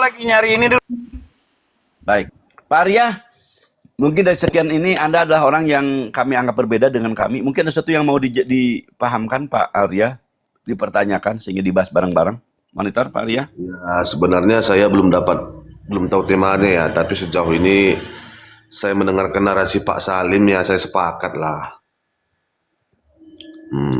lagi nyari ini dulu. Baik, Pak Arya, mungkin dari sekian ini Anda adalah orang yang kami anggap berbeda dengan kami. Mungkin ada sesuatu yang mau dipahamkan Pak Arya, dipertanyakan sehingga dibahas bareng-bareng. Monitor Pak Arya. Ya, sebenarnya saya belum tahu temanya ya, tapi sejauh ini saya mendengarkan narasi Pak Salim ya, saya sepakat lah.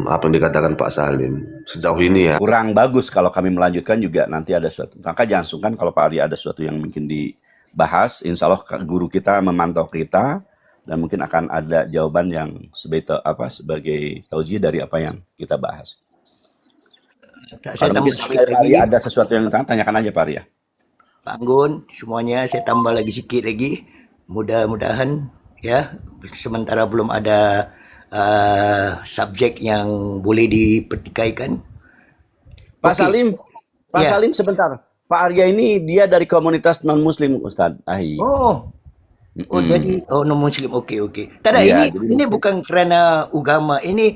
Apa yang dikatakan Pak Salim sejauh ini ya. Kurang bagus kalau kami melanjutkan juga nanti ada sesuatu. Maka jangan sungkan kalau Pak Arya ada sesuatu yang mungkin dibahas. Insya Allah guru kita memantau kita dan mungkin akan ada jawaban yang sebagai taujiah dari apa yang kita bahas. Saya Kalau tambah mungkin sedikit Pak Arya lagi, ada sesuatu yang tanyakan aja Pak Arya. Pak Anggun, semuanya saya tambah lagi sedikit lagi. Mudah-mudahan ya, sementara belum ada subjek yang boleh dipertikaikan. Pak Okey, Salim, Pak ya. Salim sebentar. Pak Arya ini dia dari komunitas non-muslim Ustadz. Oh, jadi non-muslim. Okey. Tak ada, Iya, jadi ini bukan kerana agama. Ini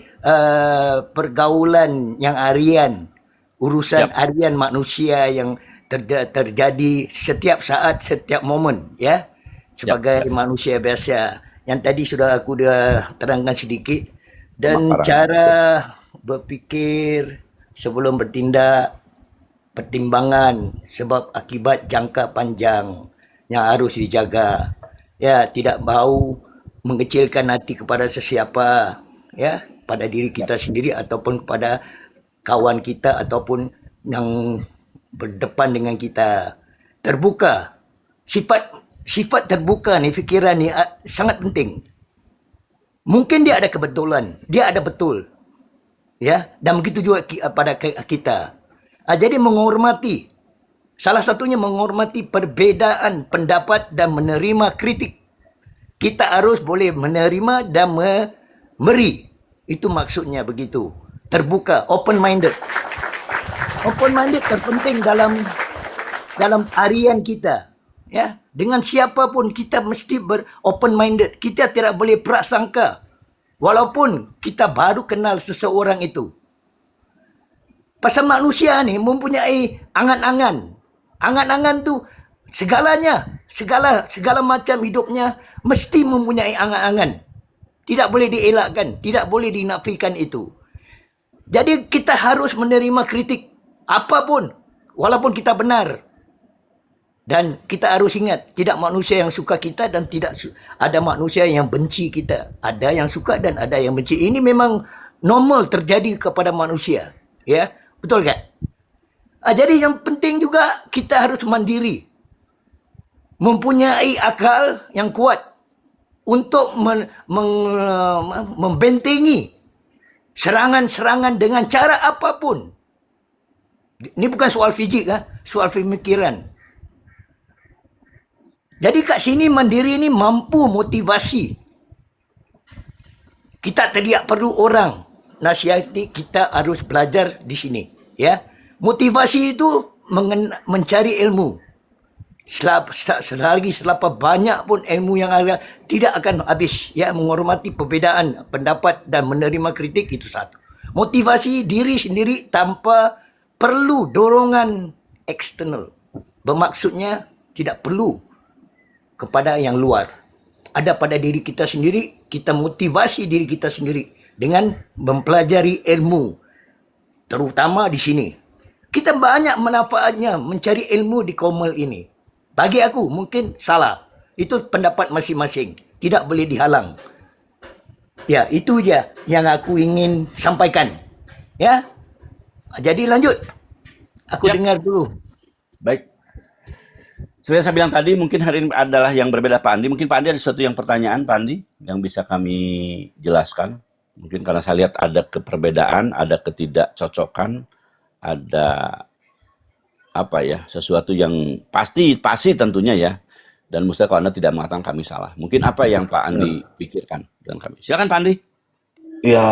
pergaulan yang harian, urusan harian manusia yang terjadi setiap saat, setiap momen, ya. Sebagai manusia biasa. Yang tadi sudah aku dah terangkan sedikit. Dan Pemaparan. cara berfikir sebelum bertindak, pertimbangan sebab akibat jangka panjang yang harus dijaga. Ya, tidak mau mengecilkan hati kepada sesiapa, ya, pada diri kita sendiri ataupun kepada kawan kita ataupun yang berdepan dengan kita. Terbuka. Sifat terbuka ni, fikiran ni sangat penting. Mungkin dia ada kebetulan, dia ada betul. Ya, dan begitu juga pada kita. Jadi menghormati. Salah satunya menghormati perbezaan pendapat dan menerima kritik. Kita harus boleh menerima dan memberi. Itu maksudnya begitu. Terbuka, open minded. Open minded terpenting dalam harian kita. Ya, dengan siapapun kita mesti open minded. Kita tidak boleh prasangka walaupun kita baru kenal seseorang itu. Pasal manusia ni mempunyai angan-angan. Angan-angan tu segalanya, segala macam hidupnya mesti mempunyai angan-angan. Tidak boleh dielakkan, tidak boleh dinafikan itu. Jadi kita harus menerima kritik apapun walaupun kita benar. Dan kita harus ingat, tidak manusia yang suka kita dan tidak ada manusia yang benci kita. Ada yang suka dan ada yang benci. Ini memang normal terjadi kepada manusia. Ya, betul kan? Jadi yang penting juga kita harus mandiri. Mempunyai akal yang kuat untuk membentengi serangan-serangan dengan cara apapun. Ini bukan soal fizik, soal pemikiran. Jadi kat sini mandiri ni mampu motivasi. Kita tidak perlu orang nasihati, kita harus belajar di sini. Ya, motivasi itu mencari ilmu. Selagi banyak pun ilmu yang ada tidak akan habis. Ya, menghormati perbezaan pendapat dan menerima kritik itu satu. Motivasi diri sendiri tanpa perlu dorongan eksternal. Bermaksudnya tidak perlu kepada yang luar. Ada pada diri kita sendiri, kita motivasi diri kita sendiri dengan mempelajari ilmu. Terutama di sini. Kita banyak manfaatnya mencari ilmu di Komel ini. Bagi aku mungkin salah. Itu pendapat masing-masing. Tidak boleh dihalang. Ya, itu je yang aku ingin sampaikan. Ya. Jadi lanjut. Aku dengar dulu. Baik. Seperti saya bilang tadi, mungkin hari ini adalah yang berbeda Pak Andi. Mungkin Pak Andi ada sesuatu yang pertanyaan Pak Andi yang bisa kami jelaskan. Mungkin karena saya lihat ada perbedaan, ada ketidakcocokan, ada sesuatu yang pasti tentunya ya. Dan mustahil kalau Anda tidak mengatakan kami salah. Mungkin apa yang Pak Andi pikirkan dan kami. Silakan Pak Andi. Ya,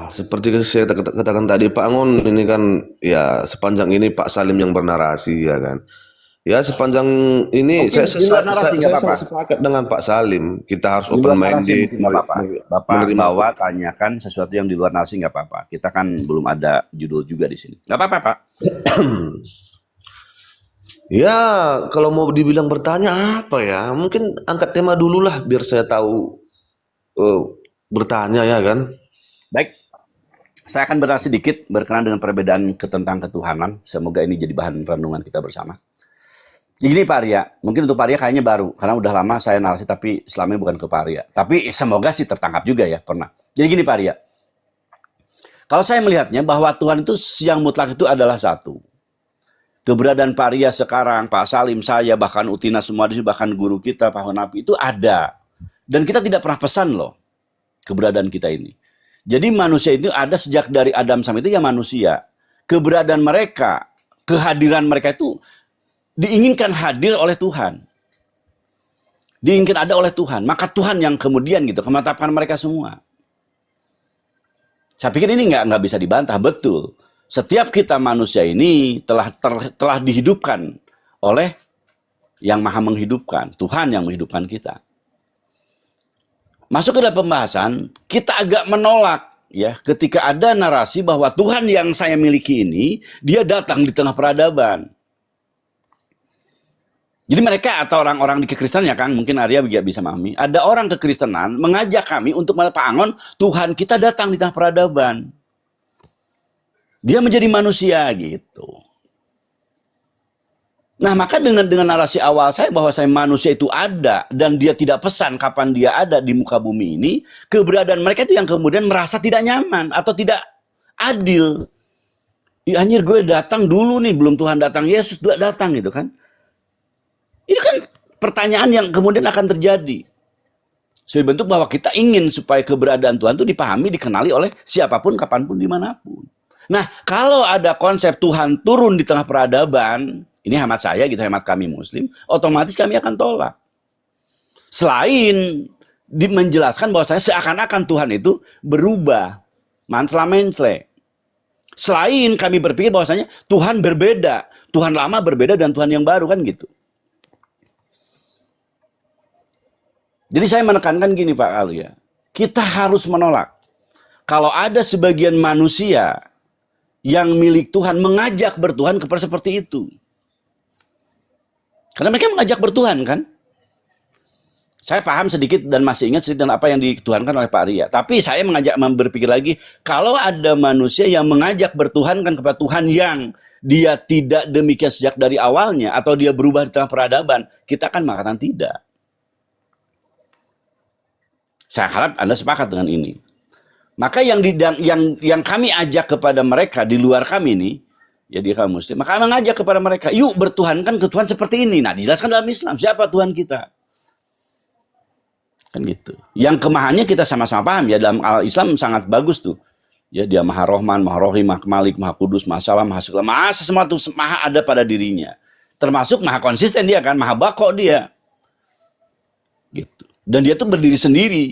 seperti saya katakan tadi Pak Angon, ini kan ya sepanjang ini Pak Salim yang bernarasi ya kan. Ya sepanjang ini saya sangat sepakat dengan Pak Salim. Kita harus open minded. Bapak bawa tanyakan sesuatu yang di luar narasi nggak apa-apa. Kita kan belum ada judul juga di sini. Nggak apa-apa Pak. Ya, kalau mau dibilang bertanya apa ya? Mungkin angkat tema dulu lah biar saya tahu eh, bertanya ya kan. Baik, saya akan berat sedikit berkenaan dengan perbedaan tentang ketuhanan. Semoga ini jadi bahan renungan kita bersama. Gini Pak Arya, mungkin untuk Pak Arya kayaknya baru, karena udah lama saya narasi tapi selama ini bukan ke Pak Arya. Tapi semoga sih tertangkap juga ya, pernah. Jadi gini Pak Arya, kalau saya melihatnya bahwa Tuhan itu yang mutlak itu adalah satu. Keberadaan Pak Arya sekarang, Pak Salim, saya, bahkan Utina semua di sini, bahkan guru kita, Pak Honapi itu ada. Dan kita tidak pernah pesan loh keberadaan kita ini. Jadi manusia itu ada sejak dari Adam sampai itu ya manusia. Keberadaan mereka, kehadiran mereka itu diinginkan hadir oleh Tuhan. Diinginkan ada oleh Tuhan. Maka Tuhan yang kemudian gitu menetapkan mereka semua. Saya pikir ini nggak bisa dibantah, betul. Setiap kita manusia ini telah dihidupkan oleh yang maha menghidupkan. Tuhan yang menghidupkan kita. Masuk ke dalam pembahasan, kita agak menolak ya ketika ada narasi bahwa Tuhan yang saya miliki ini, dia datang di tengah peradaban. Jadi mereka atau orang-orang di kekristenan ya Kang, mungkin Arya bisa memahami. Ada orang kekristenan mengajak kami untuk Pak Angon, Tuhan kita datang di tengah peradaban. Dia menjadi manusia gitu. Nah maka dengan narasi awal saya bahwa saya manusia itu ada dan dia tidak pesan kapan dia ada di muka bumi ini, keberadaan mereka itu yang kemudian merasa tidak nyaman atau tidak adil. Ya anjir gue datang dulu nih, belum Tuhan datang, Yesus datang gitu kan. Ini kan pertanyaan yang kemudian akan terjadi. Sebagai bentuk bahwa kita ingin supaya keberadaan Tuhan itu dipahami, dikenali oleh siapapun, kapanpun, dimanapun. Nah, kalau ada konsep Tuhan turun di tengah peradaban, ini hemat saya gitu, hemat kami Muslim, otomatis kami akan tolak. Selain menjelaskan bahwasanya seakan-akan Tuhan itu berubah, mansla-mensle. Selain kami berpikir bahwasanya Tuhan berbeda, Tuhan lama berbeda dan Tuhan yang baru kan gitu. Jadi saya menekankan gini Pak Arya, kita harus menolak. Kalau ada sebagian manusia yang milik Tuhan mengajak bertuhan kepada seperti itu. Karena mereka mengajak bertuhan kan. Saya paham sedikit dan masih ingat sedikit dan apa yang dituhankan oleh Pak Arya. Tapi saya mengajak berpikir lagi, kalau ada manusia yang mengajak bertuhan kan kepada Tuhan yang dia tidak demikian sejak dari awalnya, atau dia berubah di tengah peradaban, kita akan mengatakan tidak. Saya harap Anda sepakat dengan ini. Maka yang kami ajak kepada mereka di luar kami ini, ya dia kaum Muslim, maka mengajak kepada mereka, yuk bertuhankan ke Tuhan seperti ini. Nah, dijelaskan dalam Islam siapa Tuhan kita. Kan gitu. Yang kemahannya kita sama-sama paham ya, dalam Islam sangat bagus tuh. Ya, dia Maha Rohman, Maha Rohim, Maha Malik, Maha Kudus, Maha Salam, Maha Segala, Maha sesuatu, Maha ada pada dirinya. Termasuk Maha konsisten dia kan, Maha Bako dia. Gitu. Dan dia tuh berdiri sendiri,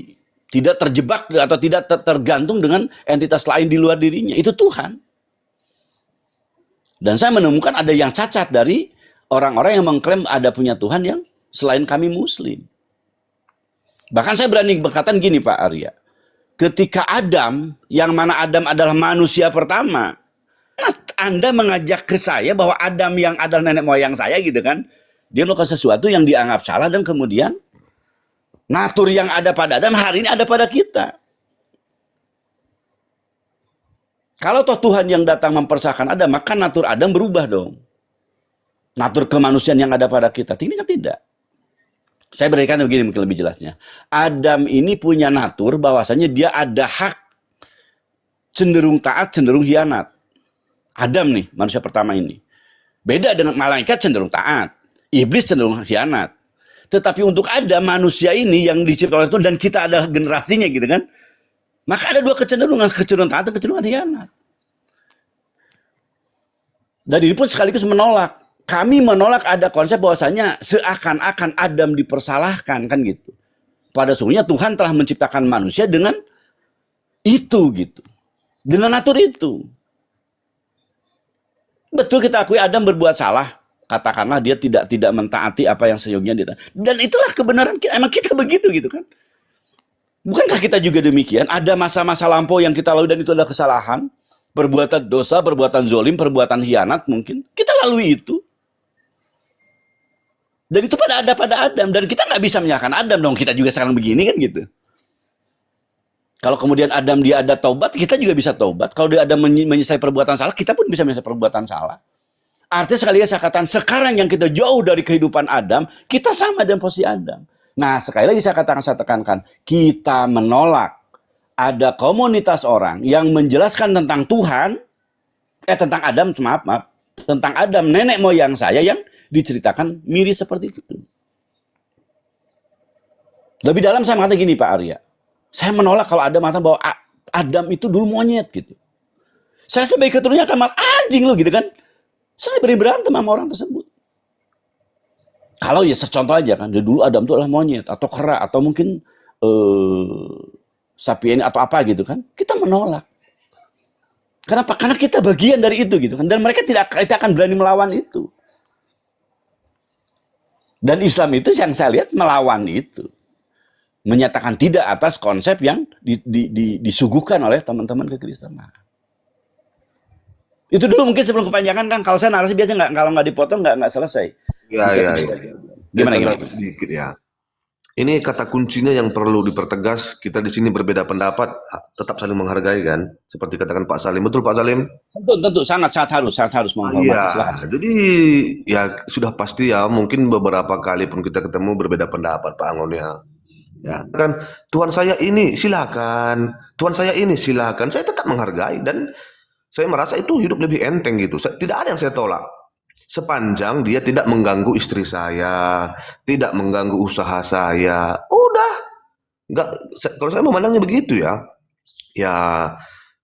tidak terjebak atau tidak tergantung dengan entitas lain di luar dirinya. Itu Tuhan. Dan saya menemukan ada yang cacat dari orang-orang yang mengklaim ada punya Tuhan yang selain kami Muslim. Bahkan saya berani berkata gini Pak Arya, ketika Adam, yang mana Adam adalah manusia pertama, Anda mengajak ke saya bahwa Adam yang adalah nenek moyang saya gitu kan, dia melakukan sesuatu yang dianggap salah dan kemudian natur yang ada pada Adam hari ini ada pada kita. Kalau toh Tuhan yang datang mempersahkan Adam, maka natur Adam berubah dong. Natur kemanusiaan yang ada pada kita. Ini kan tidak. Saya berikan begini mungkin lebih jelasnya. Adam ini punya natur bahwasanya dia ada hak cenderung taat, cenderung hianat. Adam nih, manusia pertama ini. Beda dengan malaikat cenderung taat. Iblis cenderung hianat. Tetapi untuk ada manusia ini yang diciptakan oleh Tuhan dan kita adalah generasinya gitu kan. Maka ada dua kecenderungan taat dan kecenderungan hianat. Dan ini pun sekaligus menolak. Kami menolak ada konsep bahwasanya seakan-akan Adam dipersalahkan kan gitu. Pada sungguhnya Tuhan telah menciptakan manusia dengan itu gitu. Dengan natur itu. Betul kita akui Adam berbuat salah. Katakanlah dia tidak mentaati apa yang sejauhnya dia. Dan itulah kebenaran kita. Emang kita begitu gitu kan. Bukankah kita juga demikian? Ada masa-masa lampau yang kita lalui dan itu adalah kesalahan. Perbuatan dosa, perbuatan zolim, perbuatan hianat mungkin. Kita lalui itu. Dan itu pada Adam, dan kita nggak bisa menyalahkan Adam dong, kita juga sekarang begini kan gitu. Kalau kemudian Adam dia ada taubat, kita juga bisa taubat. Kalau dia ada menyesali perbuatan salah, kita pun bisa menyesali perbuatan salah. Artinya sekali lagi saya katakan, sekarang yang kita jauh dari kehidupan Adam, kita sama dengan posisi Adam. Nah, sekali lagi saya tekankan, kita menolak ada komunitas orang yang menjelaskan tentang Tuhan, tentang Adam, maaf, tentang Adam, nenek moyang saya yang diceritakan mirip seperti itu. Lebih dalam saya mengatakan gini Pak Arya, saya menolak kalau Adam mengatakan bahwa Adam itu dulu monyet gitu. Saya sebagai keturunannya akan anjing lo gitu kan. Saya berani berantem sama orang tersebut. Kalau ya secontoh aja kan, dulu Adam itu adalah monyet atau kera atau mungkin sapien atau apa gitu kan, kita menolak. Kenapa? Karena kita bagian dari itu gitu kan, dan mereka tidak akan berani melawan itu. Dan Islam itu yang saya lihat melawan itu, menyatakan tidak atas konsep yang disuguhkan oleh teman-teman kekristenan. Itu dulu mungkin sebelum kepanjangan kan, kalau saya narasi biasanya kalau nggak dipotong nggak selesai. Ya. Gimana? Sedikit ya. Ini kata kuncinya yang perlu dipertegas. Kita di sini berbeda pendapat, tetap saling menghargai kan. Seperti katakan Pak Salim, betul Pak Salim? Tentu sangat harus menghormati. Iya. Jadi ya sudah pasti ya. Mungkin beberapa kali pun kita ketemu berbeda pendapat Pak Angon ya. Ya kan, Tuhan saya ini silakan, Tuhan saya ini silakan. Saya tetap menghargai dan saya merasa itu hidup lebih enteng gitu. Tidak ada yang saya tolak. Sepanjang dia tidak mengganggu istri saya, tidak mengganggu usaha saya. Udah. Enggak, kalau saya memandangnya begitu ya. Ya,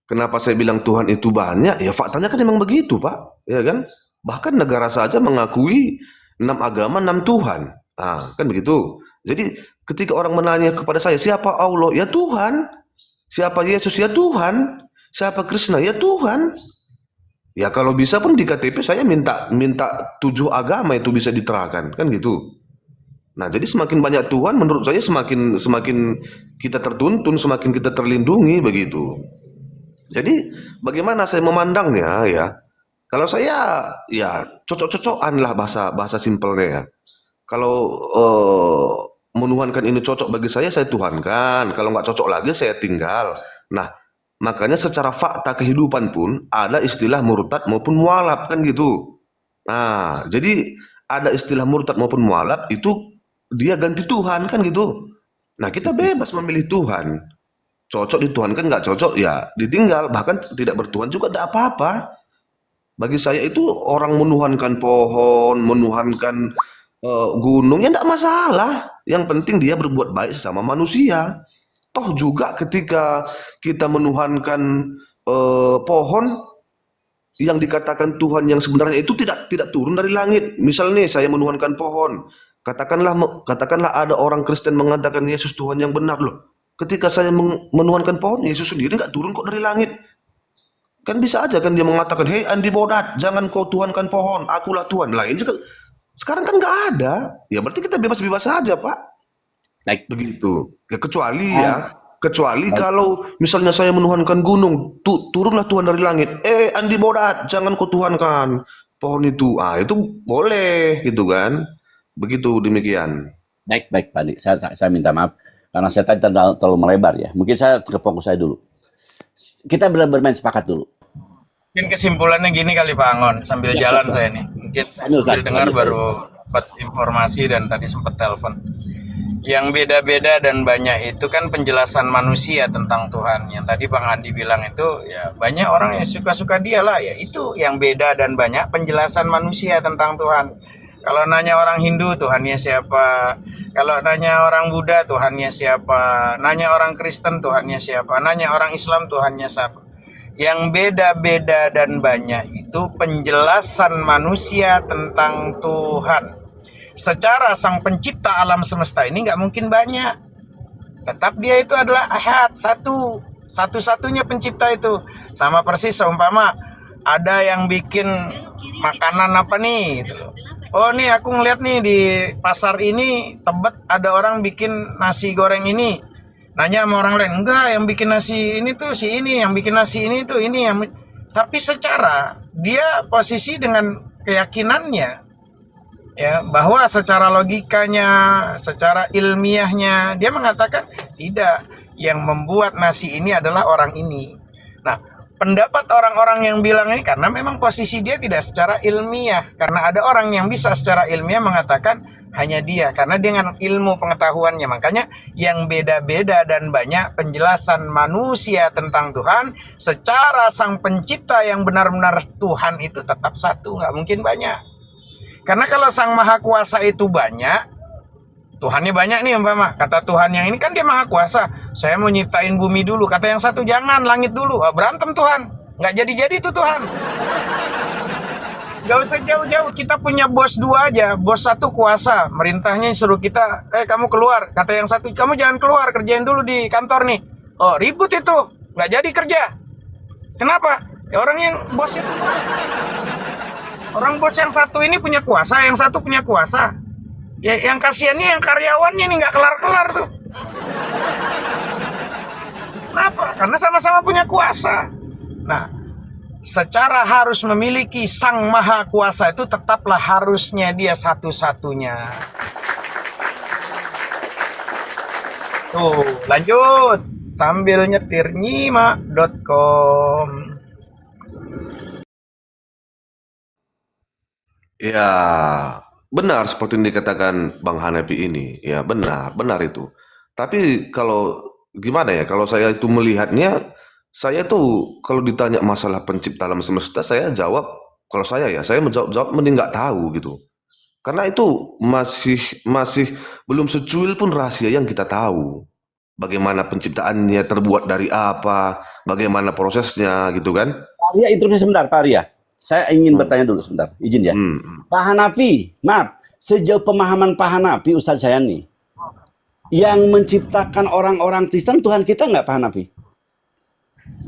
kenapa saya bilang Tuhan itu banyak? Ya faktanya kan memang begitu, Pak. Ya kan? Bahkan negara saja mengakui 6 agama, 6 Tuhan. Ah, kan begitu. Jadi ketika orang menanya kepada saya, siapa Allah? Ya Tuhan. Siapa Yesus? Ya Tuhan. Siapa Krishna? Ya Tuhan. Ya kalau bisa pun di KTP saya minta 7 agama itu bisa diterangkan, kan gitu. Nah, jadi semakin banyak Tuhan menurut saya semakin kita tertuntun, semakin kita terlindungi begitu. Jadi bagaimana saya memandangnya ya? Kalau saya ya cocok-cocokan lah bahasa simpelnya ya. Kalau menuhankan ini cocok bagi saya tuhankan. Kalau nggak cocok lagi saya tinggal. Nah, makanya secara fakta kehidupan pun ada istilah murtad maupun mualaf kan gitu. Nah, jadi ada istilah murtad maupun mualaf itu dia ganti Tuhan kan gitu. Nah, kita bebas memilih Tuhan. Cocok dituhankan, nggak cocok ya ditinggal. Bahkan tidak bertuhan juga tidak apa-apa. Bagi saya itu orang menuhankan pohon, menuhankan gunung ya tidak masalah. Yang penting dia berbuat baik sama manusia. Toh juga ketika kita menuhankan pohon yang dikatakan Tuhan yang sebenarnya itu tidak turun dari langit. Misalnya saya menuhankan pohon, katakanlah ada orang Kristen mengatakan Yesus Tuhan yang benar loh. Ketika saya menuhankan pohon, Yesus sendiri nggak turun kok dari langit. Kan bisa aja kan dia mengatakan, hei Andi Bodat, jangan kau tuhankan pohon, akulah Tuhan. Lah ini sekarang kan nggak ada. Ya berarti kita bebas-bebas saja Pak. Baik. Begitu. Ya kecuali kalau misalnya saya menuhankan gunung, turunlah Tuhan dari langit. Andi Bodat, jangan kau tuhankan pohon itu. Ah, itu boleh gitu kan. Begitu demikian. Baik Pak Andi. Saya minta maaf karena saya tadi terlalu melebar ya. Mungkin saya ke fokus saya dulu. Kita bermain sepakat dulu. Mungkin kesimpulannya gini kali Pak Angon, sambil jalan saya nih. Mungkin sambil dengar baru dapat informasi dan tadi sempat telepon. Yang beda-beda dan banyak itu kan penjelasan manusia tentang Tuhan. Yang tadi Bang Andi bilang itu ya banyak orang yang suka-suka dia lah. Ya itu yang beda dan banyak penjelasan manusia tentang Tuhan. Kalau nanya orang Hindu Tuhannya siapa? Kalau nanya orang Buddha Tuhannya siapa? Nanya orang Kristen Tuhannya siapa? Nanya orang Islam Tuhannya siapa? Yang beda-beda dan banyak itu penjelasan manusia tentang Tuhan. Secara sang pencipta alam semesta ini nggak mungkin banyak. Tetap dia itu adalah ahad, satu-satunya pencipta itu. Sama persis seumpama ada yang bikin makanan apa nih gitu loh. Oh nih aku ngeliat nih di pasar ini Tebet ada orang bikin nasi goreng ini. Nanya sama orang lain, enggak yang bikin nasi ini tuh si ini, yang bikin nasi ini tuh ini yang. Tapi secara dia posisi dengan keyakinannya ya, bahwa secara logikanya, secara ilmiahnya dia mengatakan tidak, yang membuat nasi ini adalah orang ini. Nah, pendapat orang-orang yang bilang ini karena memang posisi dia tidak secara ilmiah, karena ada orang yang bisa secara ilmiah mengatakan hanya dia karena dengan ilmu pengetahuannya. Makanya yang beda-beda dan banyak penjelasan manusia tentang Tuhan, secara Sang Pencipta yang benar-benar Tuhan itu tetap satu, nggak mungkin banyak. Karena kalau Sang Maha Kuasa itu banyak, Tuhannya banyak nih umpama. Kata Tuhan yang ini kan dia Maha Kuasa, saya mau nyiptain bumi dulu. Kata yang satu jangan, langit dulu. Berantem Tuhan, nggak jadi-jadi itu Tuhan. Gak usah jauh-jauh, kita punya bos dua aja. Bos satu kuasa, merintahnya suruh kita, kamu keluar. Kata yang satu, kamu jangan keluar, kerjain dulu di kantor nih. Oh, ribut itu, nggak jadi kerja. Kenapa? Ya, orang yang bos itu, orang bos yang satu ini punya kuasa, yang satu punya kuasa. Ya, yang kasihannya yang karyawannya nih nggak kelar-kelar tuh. Kenapa? Karena sama-sama punya kuasa. Nah, secara harus memiliki Sang Maha Kuasa itu tetaplah harusnya dia satu-satunya. Tuh, lanjut. Sambil nyetir nyimak.com. Ya, benar seperti yang dikatakan Bang Hanapi ini. Ya, benar itu. Tapi kalau gimana ya, kalau saya itu melihatnya, saya tuh kalau ditanya masalah pencipta alam semesta, saya jawab, kalau saya menjawab mending nggak tahu gitu. Karena itu masih belum secuil pun rahasia yang kita tahu. Bagaimana penciptaannya, terbuat dari apa, bagaimana prosesnya gitu kan. Pak Arya, interupsi sebentar Pak Arya. Saya ingin bertanya dulu sebentar, izin ya. Pak Hanapi, maaf, sejauh pemahaman Pak Hanapi, Ustadz saya nih, yang menciptakan orang-orang Kristen Tuhan kita nggak Pak Hanapi?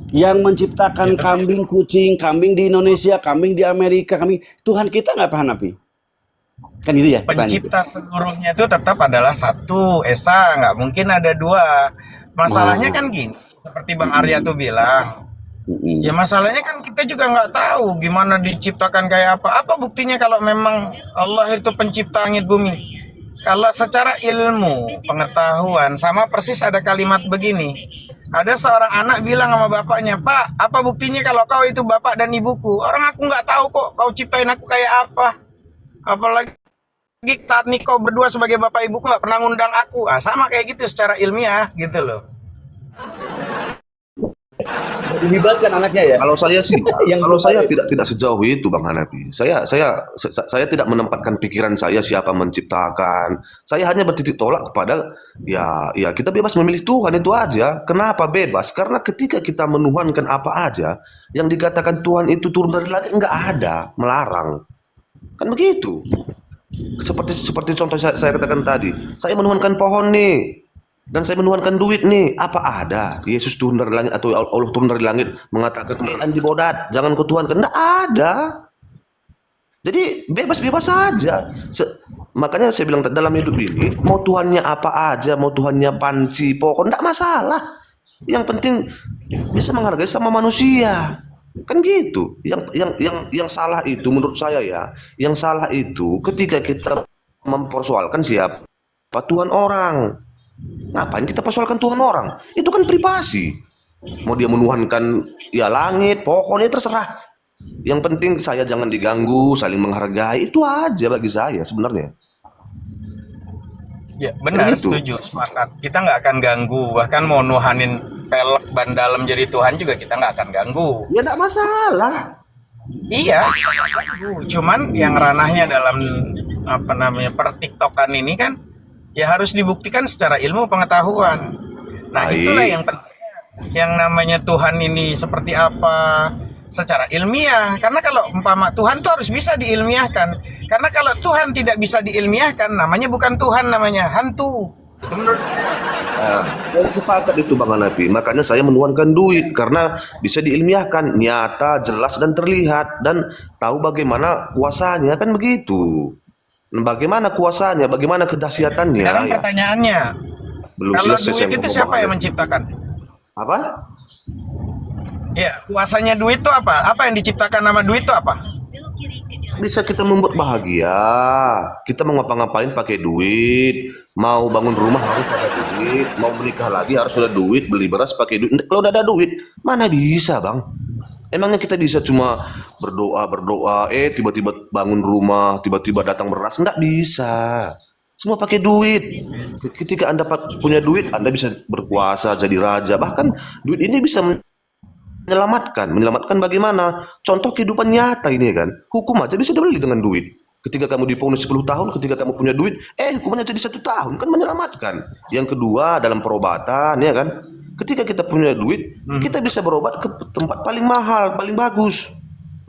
Yang menciptakan kambing, kucing, kambing di Indonesia, kambing di Amerika, kambing Tuhan kita nggak Pak Hanapi? Kan itu ya. Pencipta seluruhnya itu tetap adalah satu, Esa, nggak mungkin ada dua. Masalahnya kan gini, seperti Bang Arya tuh bilang, ya masalahnya kan kita juga nggak tahu gimana diciptakan kayak apa. Apa buktinya kalau memang Allah itu pencipta langit bumi? Kalau secara ilmu, pengetahuan, sama persis ada kalimat begini. Ada seorang anak bilang sama bapaknya, Pak, apa buktinya kalau kau itu bapak dan ibuku? Orang aku nggak tahu kok kau ciptain aku kayak apa. Apalagi saat nih kau berdua sebagai bapak ibuku nggak pernah ngundang aku. Sama kayak gitu secara ilmiah gitu loh. Dilibatkan anaknya ya. Kalau saya sih, kalau saya tidak sejauh itu Bang Hanapi. Saya tidak menempatkan pikiran saya siapa menciptakan. Saya hanya bertitik tolak kepada ya kita bebas memilih Tuhan itu aja. Kenapa bebas? Karena ketika kita menuhankan apa aja, yang dikatakan Tuhan itu turun dari langit nggak ada melarang. Kan begitu. Seperti contoh saya katakan tadi, saya menuhankan pohon nih. Dan saya menuhankan duit nih, apa ada Yesus turun dari langit atau Allah turun dari langit mengatakan di bodat, jangan kau tuhankan? Nggak ada. Jadi bebas-bebas saja. Makanya saya bilang dalam hidup ini, mau Tuhannya apa aja, mau Tuhannya panci, pokok nggak masalah. Yang penting bisa menghargai sama manusia. Kan gitu. Yang salah itu menurut saya ya, yang salah itu ketika kita mempersoalkan siapa Tuhan orang. Ngapain kita persoalkan Tuhan orang? Itu kan privasi. Mau dia menuhankan ya langit, pokoknya terserah. Yang penting saya jangan diganggu, saling menghargai. Itu aja bagi saya sebenarnya. Ya benar, setuju, sepakat. Kita nggak akan ganggu. Bahkan mau nuhanin pelek ban dalam jadi Tuhan juga kita nggak akan ganggu. Ya nggak masalah. Iya, cuman yang ranahnya dalam pertiktokan ini kan ya harus dibuktikan secara ilmu pengetahuan. Nah, itulah yang penting. Yang namanya Tuhan ini seperti apa secara ilmiah. Karena kalau umpama Tuhan itu harus bisa diilmiahkan. Karena kalau Tuhan tidak bisa diilmiahkan, namanya bukan Tuhan, namanya hantu. Itu menurut saya sepakat itu Bang Hanapi. Makanya saya menuhankan duit karena bisa diilmiahkan, nyata, jelas dan terlihat dan tahu bagaimana kuasanya, kan begitu. Bagaimana kuasanya, bagaimana kedahsyatannya? Sekarang pertanyaannya, belum kalau selesai duit itu siapa yang menciptakan? Apa? Ya, kuasanya duit itu apa? Apa yang diciptakan nama duit itu apa? bisa kita membuat bahagia. Kita mau ngapa-ngapain pakai duit. Mau bangun rumah harus ada duit. Mau menikah lagi harus ada duit. Beli beras pakai duit. Kalau udah ada duit, mana bisa bang? Emangnya kita bisa cuma berdoa, tiba-tiba bangun rumah, tiba-tiba datang beras? Nggak bisa. Semua pakai duit. Ketika Anda punya duit, Anda bisa berkuasa, jadi raja. Bahkan duit ini bisa menyelamatkan bagaimana? Contoh kehidupan nyata ini kan. Hukum aja bisa dibeli dengan duit. Ketika kamu diponis 10 tahun, ketika kamu punya duit, hukumannya jadi 1 tahun, kan menyelamatkan. Yang kedua dalam perobatan, ya kan. Ketika kita punya duit, kita bisa berobat ke tempat paling mahal, paling bagus.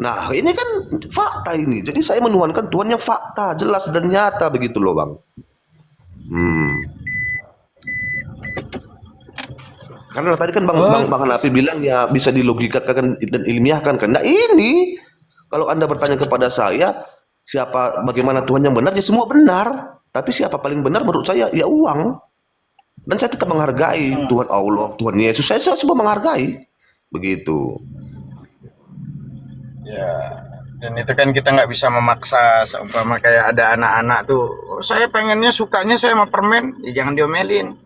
Nah, ini kan fakta ini. Jadi saya menuhankan Tuhan yang fakta, jelas dan nyata begitu loh, Bang. Karena tadi kan Bang Hanapi bilang ya bisa dilogikakan dan ilmiahkan kan. Nah ini kalau Anda bertanya kepada saya bagaimana Tuhan yang benar, ya semua benar. Tapi siapa paling benar menurut saya ya uang. Dan saya tetap menghargai Tuhan Allah, Tuhan Yesus. Saya semua menghargai. Begitu. Ya, dan itu kan kita nggak bisa memaksa. Seumpama kayak ada anak-anak tuh, saya pengennya sukanya saya sama permen, ya jangan diomelin.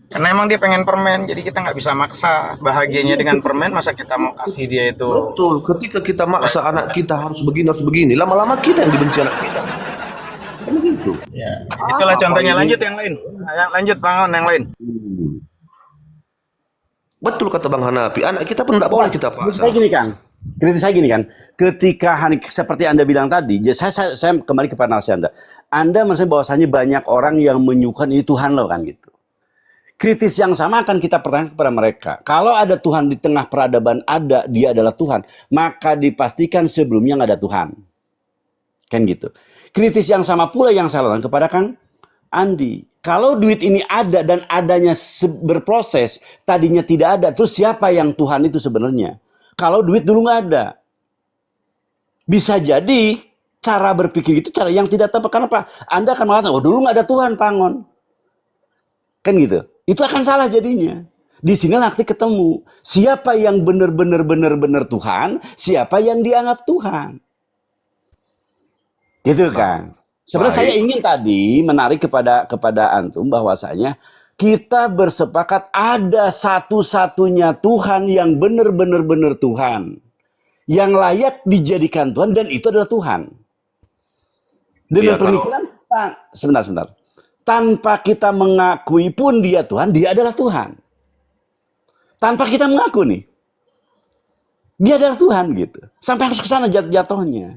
Karena emang dia pengen permen, jadi kita nggak bisa maksa bahagianya dengan permen. Masa kita mau kasih dia itu? Betul, ketika kita maksa anak kita harus begini, lama-lama kita yang dibenci anak kita. Kan begitu. Ya, itulah contohnya. Lanjut yang lain. Lanjut Bang On, yang lain. Betul kata Bang Hanapi, anak kita pun tidak boleh kita paksa. Kritis saya gini kan, ketika seperti Anda bilang tadi, saya kembali kepada narasi Anda. Anda maksudnya bahwasanya banyak orang yang menyukai ini Tuhan loh kan gitu. Kritis yang sama akan kita pertanyakan kepada mereka. Kalau ada Tuhan di tengah peradaban, dia adalah Tuhan, maka dipastikan sebelumnya nggak ada Tuhan. Kan gitu. Kritis yang sama pula yang saya lakukan kepada Kang Andi. Kalau duit ini ada dan adanya berproses, tadinya tidak ada, terus siapa yang Tuhan itu sebenarnya? Kalau duit dulu nggak ada. Bisa jadi cara berpikir itu cara yang tidak tepat. Kenapa? Anda akan mengatakan, dulu nggak ada Tuhan, Pangon. Kan gitu. Itu akan salah jadinya. Di sini nanti ketemu siapa yang benar-benar Tuhan, siapa yang dianggap Tuhan. Gitu kan. Sebenarnya saya ingin tadi menarik kepada antum bahwasanya kita bersepakat ada satu-satunya Tuhan yang benar-benar Tuhan. Yang layak dijadikan Tuhan dan itu adalah Tuhan. Dengan pemikiran, sebentar. Tanpa kita mengakui pun dia Tuhan, dia adalah Tuhan. Tanpa kita mengaku nih, dia adalah Tuhan gitu. Sampai harus ke sana jatuhnya.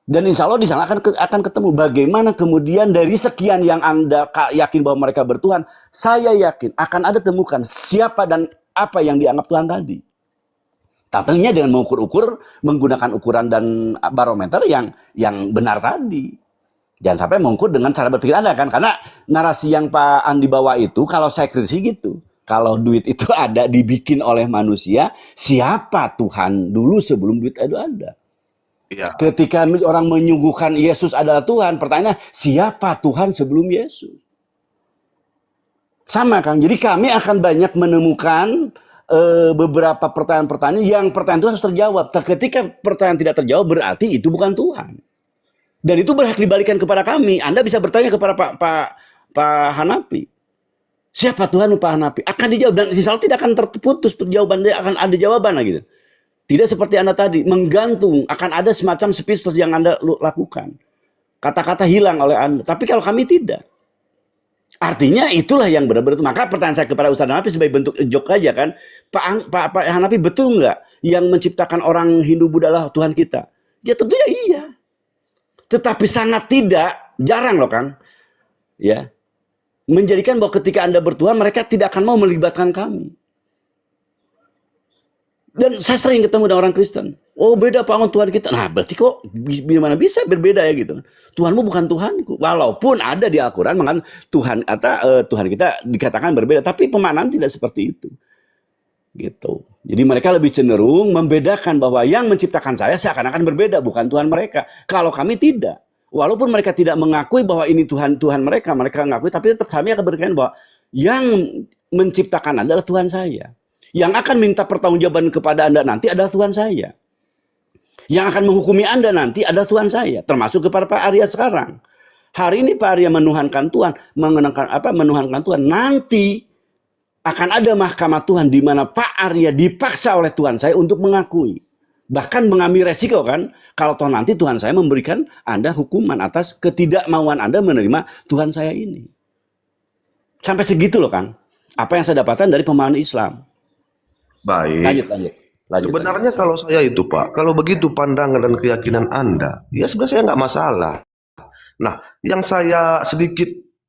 Dan insya Allah di sana akan ketemu bagaimana kemudian dari sekian yang Anda yakin bahwa mereka bertuhan, saya yakin akan ada temukan siapa dan apa yang dianggap Tuhan tadi. Tentunya dengan mengukur-ukur, menggunakan ukuran dan barometer yang benar tadi. Jangan sampai mengukur dengan cara berpikir Anda kan. Karena narasi yang Pak Andi bawa itu, kalau saya kritisi gitu. Kalau duit itu ada dibikin oleh manusia, siapa Tuhan dulu sebelum duit itu ada? Ya. Ketika orang menyuguhkan Yesus adalah Tuhan, pertanyaannya siapa Tuhan sebelum Yesus? Sama kan. Jadi kami akan banyak menemukan beberapa pertanyaan-pertanyaan yang pertanyaan itu harus terjawab. Ketika pertanyaan tidak terjawab berarti itu bukan Tuhan. Dan itu berhak dibalikan kepada kami. Anda bisa bertanya kepada Pak Hanapi. Siapa Tuhan Pak Hanapi? Akan dijawab. Dan insya Allah tidak akan terputus jawaban. Akan ada jawaban gitu. Tidak seperti Anda tadi. Menggantung. Akan ada semacam speechless yang Anda lakukan. Kata-kata hilang oleh Anda. Tapi kalau kami tidak. Artinya itulah yang benar-benar. Maka pertanyaan saya kepada Ustaz Hanapi sebagai bentuk joke aja kan. Pak Hanapi betul nggak yang menciptakan orang Hindu Buddha lah Tuhan kita? Ya tentunya iya. Tetapi sangat tidak, jarang loh Kang. Ya. Menjadikan bahwa ketika Anda bertuhan, mereka tidak akan mau melibatkan kami. Dan saya sering ketemu dengan orang Kristen. Oh beda Pak Tuhan kita. Nah berarti kok gimana bisa berbeda ya gitu. Tuhanmu bukan Tuhanku. Walaupun ada di Al-Quran mengatakan Tuhan kita dikatakan berbeda. Tapi pemahaman tidak seperti itu. Gitu. Jadi mereka lebih cenderung membedakan bahwa yang menciptakan saya seakan-akan berbeda, bukan Tuhan mereka. Kalau kami tidak, walaupun mereka tidak mengakui bahwa ini Tuhan mereka mengakui, tapi tetap kami akan berkata bahwa yang menciptakan adalah Tuhan saya. Yang akan minta pertanggungjawaban kepada Anda nanti adalah Tuhan saya. Yang akan menghukumi Anda nanti adalah Tuhan saya, termasuk kepada Pak Arya sekarang. Hari ini Pak Arya menuhankan Tuhan, menuhankan Tuhan. Nanti akan ada mahkamah Tuhan di mana Pak Arya dipaksa oleh Tuhan saya untuk mengakui. Bahkan mengambil resiko kan, kalau toh nanti Tuhan saya memberikan Anda hukuman atas ketidakmauan Anda menerima Tuhan saya ini. Sampai segitu loh kan, apa yang saya dapatkan dari pemahaman Islam. Baik. Lanjut. Sebenarnya kalau saya itu Pak, kalau begitu pandangan dan keyakinan Anda, ya sebenarnya saya nggak masalah. Nah, yang saya sedikit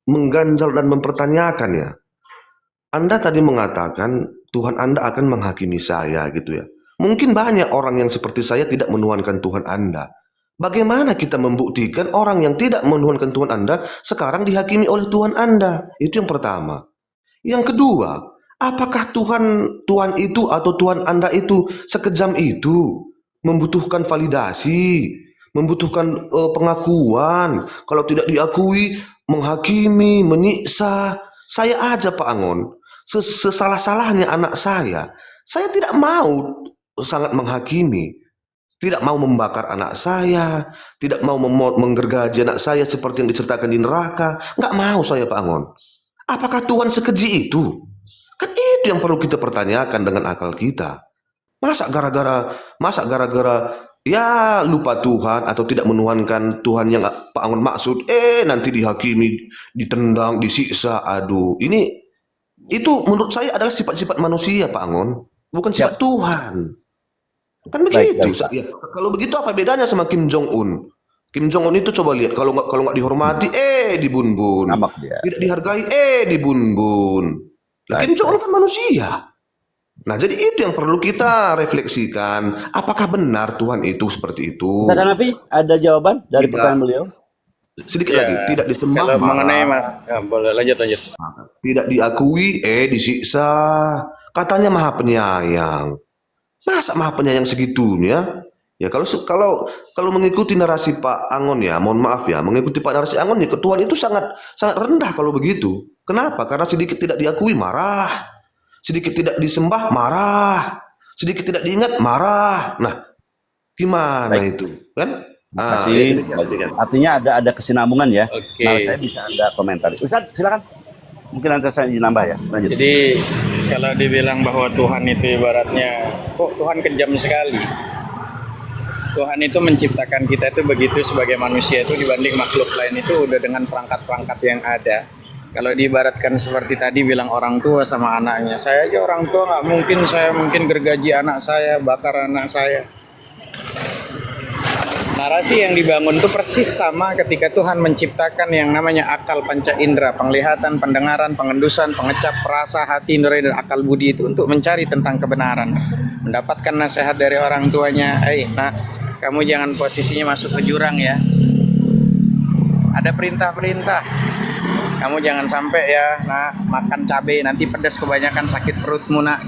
mengganjal dan mempertanyakan ya, Anda tadi mengatakan Tuhan Anda akan menghakimi saya gitu ya. Mungkin banyak orang yang seperti saya tidak menuhankan Tuhan Anda. Bagaimana kita membuktikan orang yang tidak menuhankan Tuhan Anda sekarang dihakimi oleh Tuhan Anda? Itu yang pertama. Yang kedua, apakah Tuhan itu atau Tuhan Anda itu sekejam itu membutuhkan validasi, membutuhkan pengakuan? Kalau tidak diakui, menghakimi, menyiksa. Saya aja Pak Angon, sesalah-salahnya anak saya tidak mau sangat menghakimi, tidak mau membakar anak saya, tidak mau menggergaji anak saya seperti yang diceritakan di neraka. Nggak mau saya Pak Angon. Apakah Tuhan sekeji itu? Kan itu yang perlu kita pertanyakan dengan akal kita. Masa gara-gara ya lupa Tuhan atau tidak menuhankan Tuhan yang Pak Angon maksud, nanti dihakimi, ditendang, disiksa. Aduh, itu menurut saya adalah sifat-sifat manusia Pak Angon, bukan sifat Tuhan. Kan begitu. Ya, kalau begitu apa bedanya sama Kim Jong Un? Kim Jong Un itu coba lihat, kalau nggak dihormati, dibun-bun. Tidak dihargai, dibun-bun. Kim Jong Un kan manusia. Nah, jadi itu yang perlu kita refleksikan. Apakah benar Tuhan itu seperti itu? Ustaz Hanafi, ada jawaban dari pertanyaan beliau? Sedikit lagi, tidak disembah. Kalau mengenai Mas, boleh lanjut. Tidak diakui, disiksa. Katanya Maha Penyayang. Masa Maha Penyayang segitunya? Ya kalau mengikuti narasi Pak Angon ya, mohon maaf ya, mengikuti Pak narasi Angon ya, Tuhan itu sangat rendah kalau begitu. Kenapa? Karena sedikit tidak diakui marah, sedikit tidak disembah marah, sedikit tidak diingat marah. Nah, gimana itu? Kan? Kasih. Artinya ada kesinambungan ya. Nah, saya bisa Anda komentar. Ustaz, silakan. Mungkin nanti saya nambah ya. Lanjut. Jadi kalau dibilang bahwa Tuhan itu ibaratnya, kok Tuhan kejam sekali. Tuhan itu menciptakan kita itu begitu sebagai manusia itu dibanding makhluk lain itu udah dengan perangkat-perangkat yang ada. Kalau diibaratkan seperti tadi bilang orang tua sama anaknya, saya aja orang tua nggak mungkin saya gergaji anak saya, bakar anak saya. Narasi yang dibangun itu persis sama ketika Tuhan menciptakan yang namanya akal panca indera, penglihatan, pendengaran, pengendusan, pengecap, rasa, hati, nurani, dan akal budi itu untuk mencari tentang kebenaran. Mendapatkan nasihat dari orang tuanya, kamu jangan posisinya masuk ke jurang ya. Ada perintah-perintah. Kamu jangan sampai ya, makan cabai nanti pedas kebanyakan sakit perutmu nak.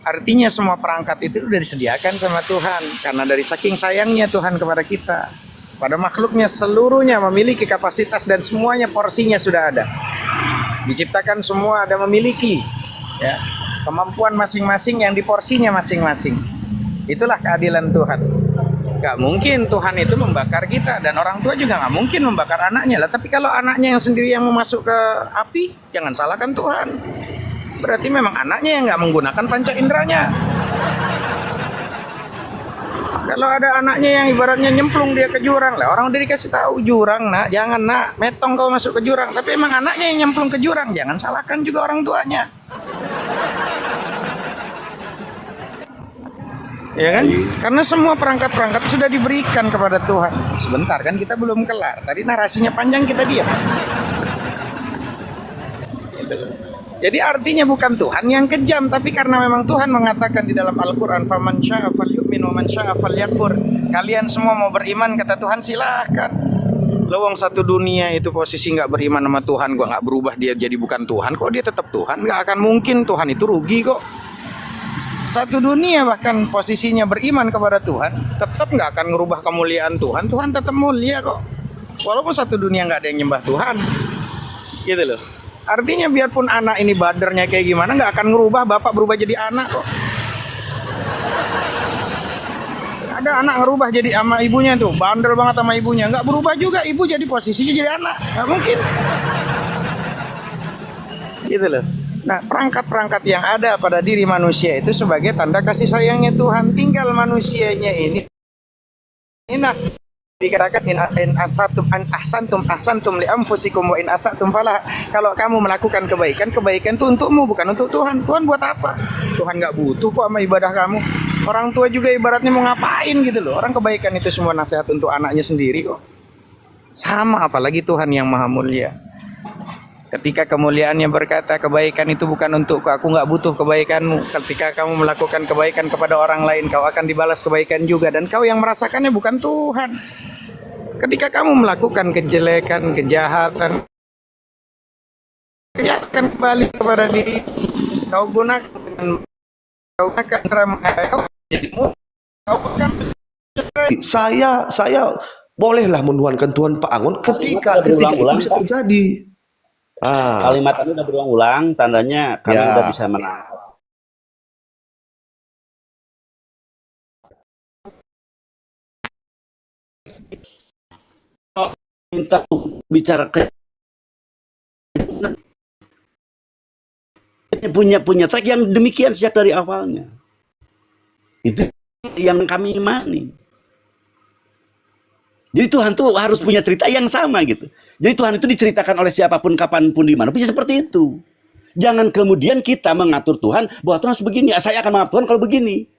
Artinya semua perangkat itu sudah disediakan sama Tuhan. Karena dari saking sayangnya Tuhan kepada kita, pada makhluknya seluruhnya memiliki kapasitas dan semuanya porsinya sudah ada. Diciptakan semua ada memiliki ya, kemampuan masing-masing yang di porsinya masing-masing. Itulah keadilan Tuhan. Gak mungkin Tuhan itu membakar kita, dan orang tua juga gak mungkin membakar anaknya lah. Tapi kalau anaknya yang sendiri yang mau masuk ke api, jangan salahkan Tuhan. Berarti memang anaknya yang nggak menggunakan panca inderanya. Kalau ada anaknya yang ibaratnya nyemplung dia ke jurang lah, orang udah dikasih tahu jurang nak, jangan nak, metong kau masuk ke jurang. Tapi emang anaknya yang nyemplung ke jurang, jangan salahkan juga orang tuanya. Ya kan? Karena semua perangkat-perangkat sudah diberikan kepada Tuhan. Sebentar kan kita belum kelar. Tadi narasinya panjang kita diam. Jadi artinya bukan Tuhan yang kejam, tapi karena memang Tuhan mengatakan di dalam Al-Quran, faman syaa falyu'min wa man syaa falyakfur. Kalian semua mau beriman kata Tuhan silahkan. Lawang satu dunia itu posisi nggak beriman sama Tuhan, gua nggak berubah dia jadi bukan Tuhan, kok dia tetap Tuhan? Nggak akan mungkin, Tuhan itu rugi kok. Satu dunia bahkan posisinya beriman kepada Tuhan, tetap nggak akan ngerubah kemuliaan Tuhan. Tuhan tetap mulia kok. Walaupun satu dunia nggak ada yang nyembah Tuhan, gitu loh. Artinya biarpun anak ini badernya kayak gimana, nggak akan ngerubah bapak berubah jadi anak kok. Ada anak ngerubah jadi sama ibunya tuh, bandel banget sama ibunya. Nggak berubah juga, ibu jadi posisinya jadi anak. Nggak mungkin. Gitu loh. Nah, perangkat-perangkat yang ada pada diri manusia itu sebagai tanda kasih sayangnya Tuhan. Tinggal manusianya ini. Nah, dikatakan in ahsantum li anfusikum wa in asatum falah. Kalau kamu melakukan kebaikan, kebaikan itu untukmu, bukan untuk Tuhan. Tuhan buat apa? Tuhan nggak butuh kok sama ibadah kamu. Orang tua juga ibaratnya mau ngapain gitu loh. Orang kebaikan itu semua nasihat untuk anaknya sendiri kok. Sama, apalagi Tuhan yang maha mulia. Ketika kemuliaannya berkata kebaikan itu bukan untukku, aku nggak butuh kebaikanmu. Ketika kamu melakukan kebaikan kepada orang lain, kau akan dibalas kebaikan juga. Dan kau yang merasakannya bukan Tuhan. Ketika kamu melakukan kejelekan, kejahatan kembali kepada diri. Kau gunakan dengan kau akan Saya bolehlah menuhankan Tuhan Pak Angon ketika itu bisa terjadi. Kalimat ini udah berulang-ulang, tandanya kami udah bisa menang. Minta bicara ke punya track yang demikian sejak dari awalnya. Itu yang kami imani. Jadi Tuhan tuh harus punya cerita yang sama gitu. Jadi Tuhan itu diceritakan oleh siapapun, kapanpun, dimanapun, bisa seperti itu. Jangan kemudian kita mengatur Tuhan, bahwa Tuhan harus begini, saya akan mengatur Tuhan kalau begini.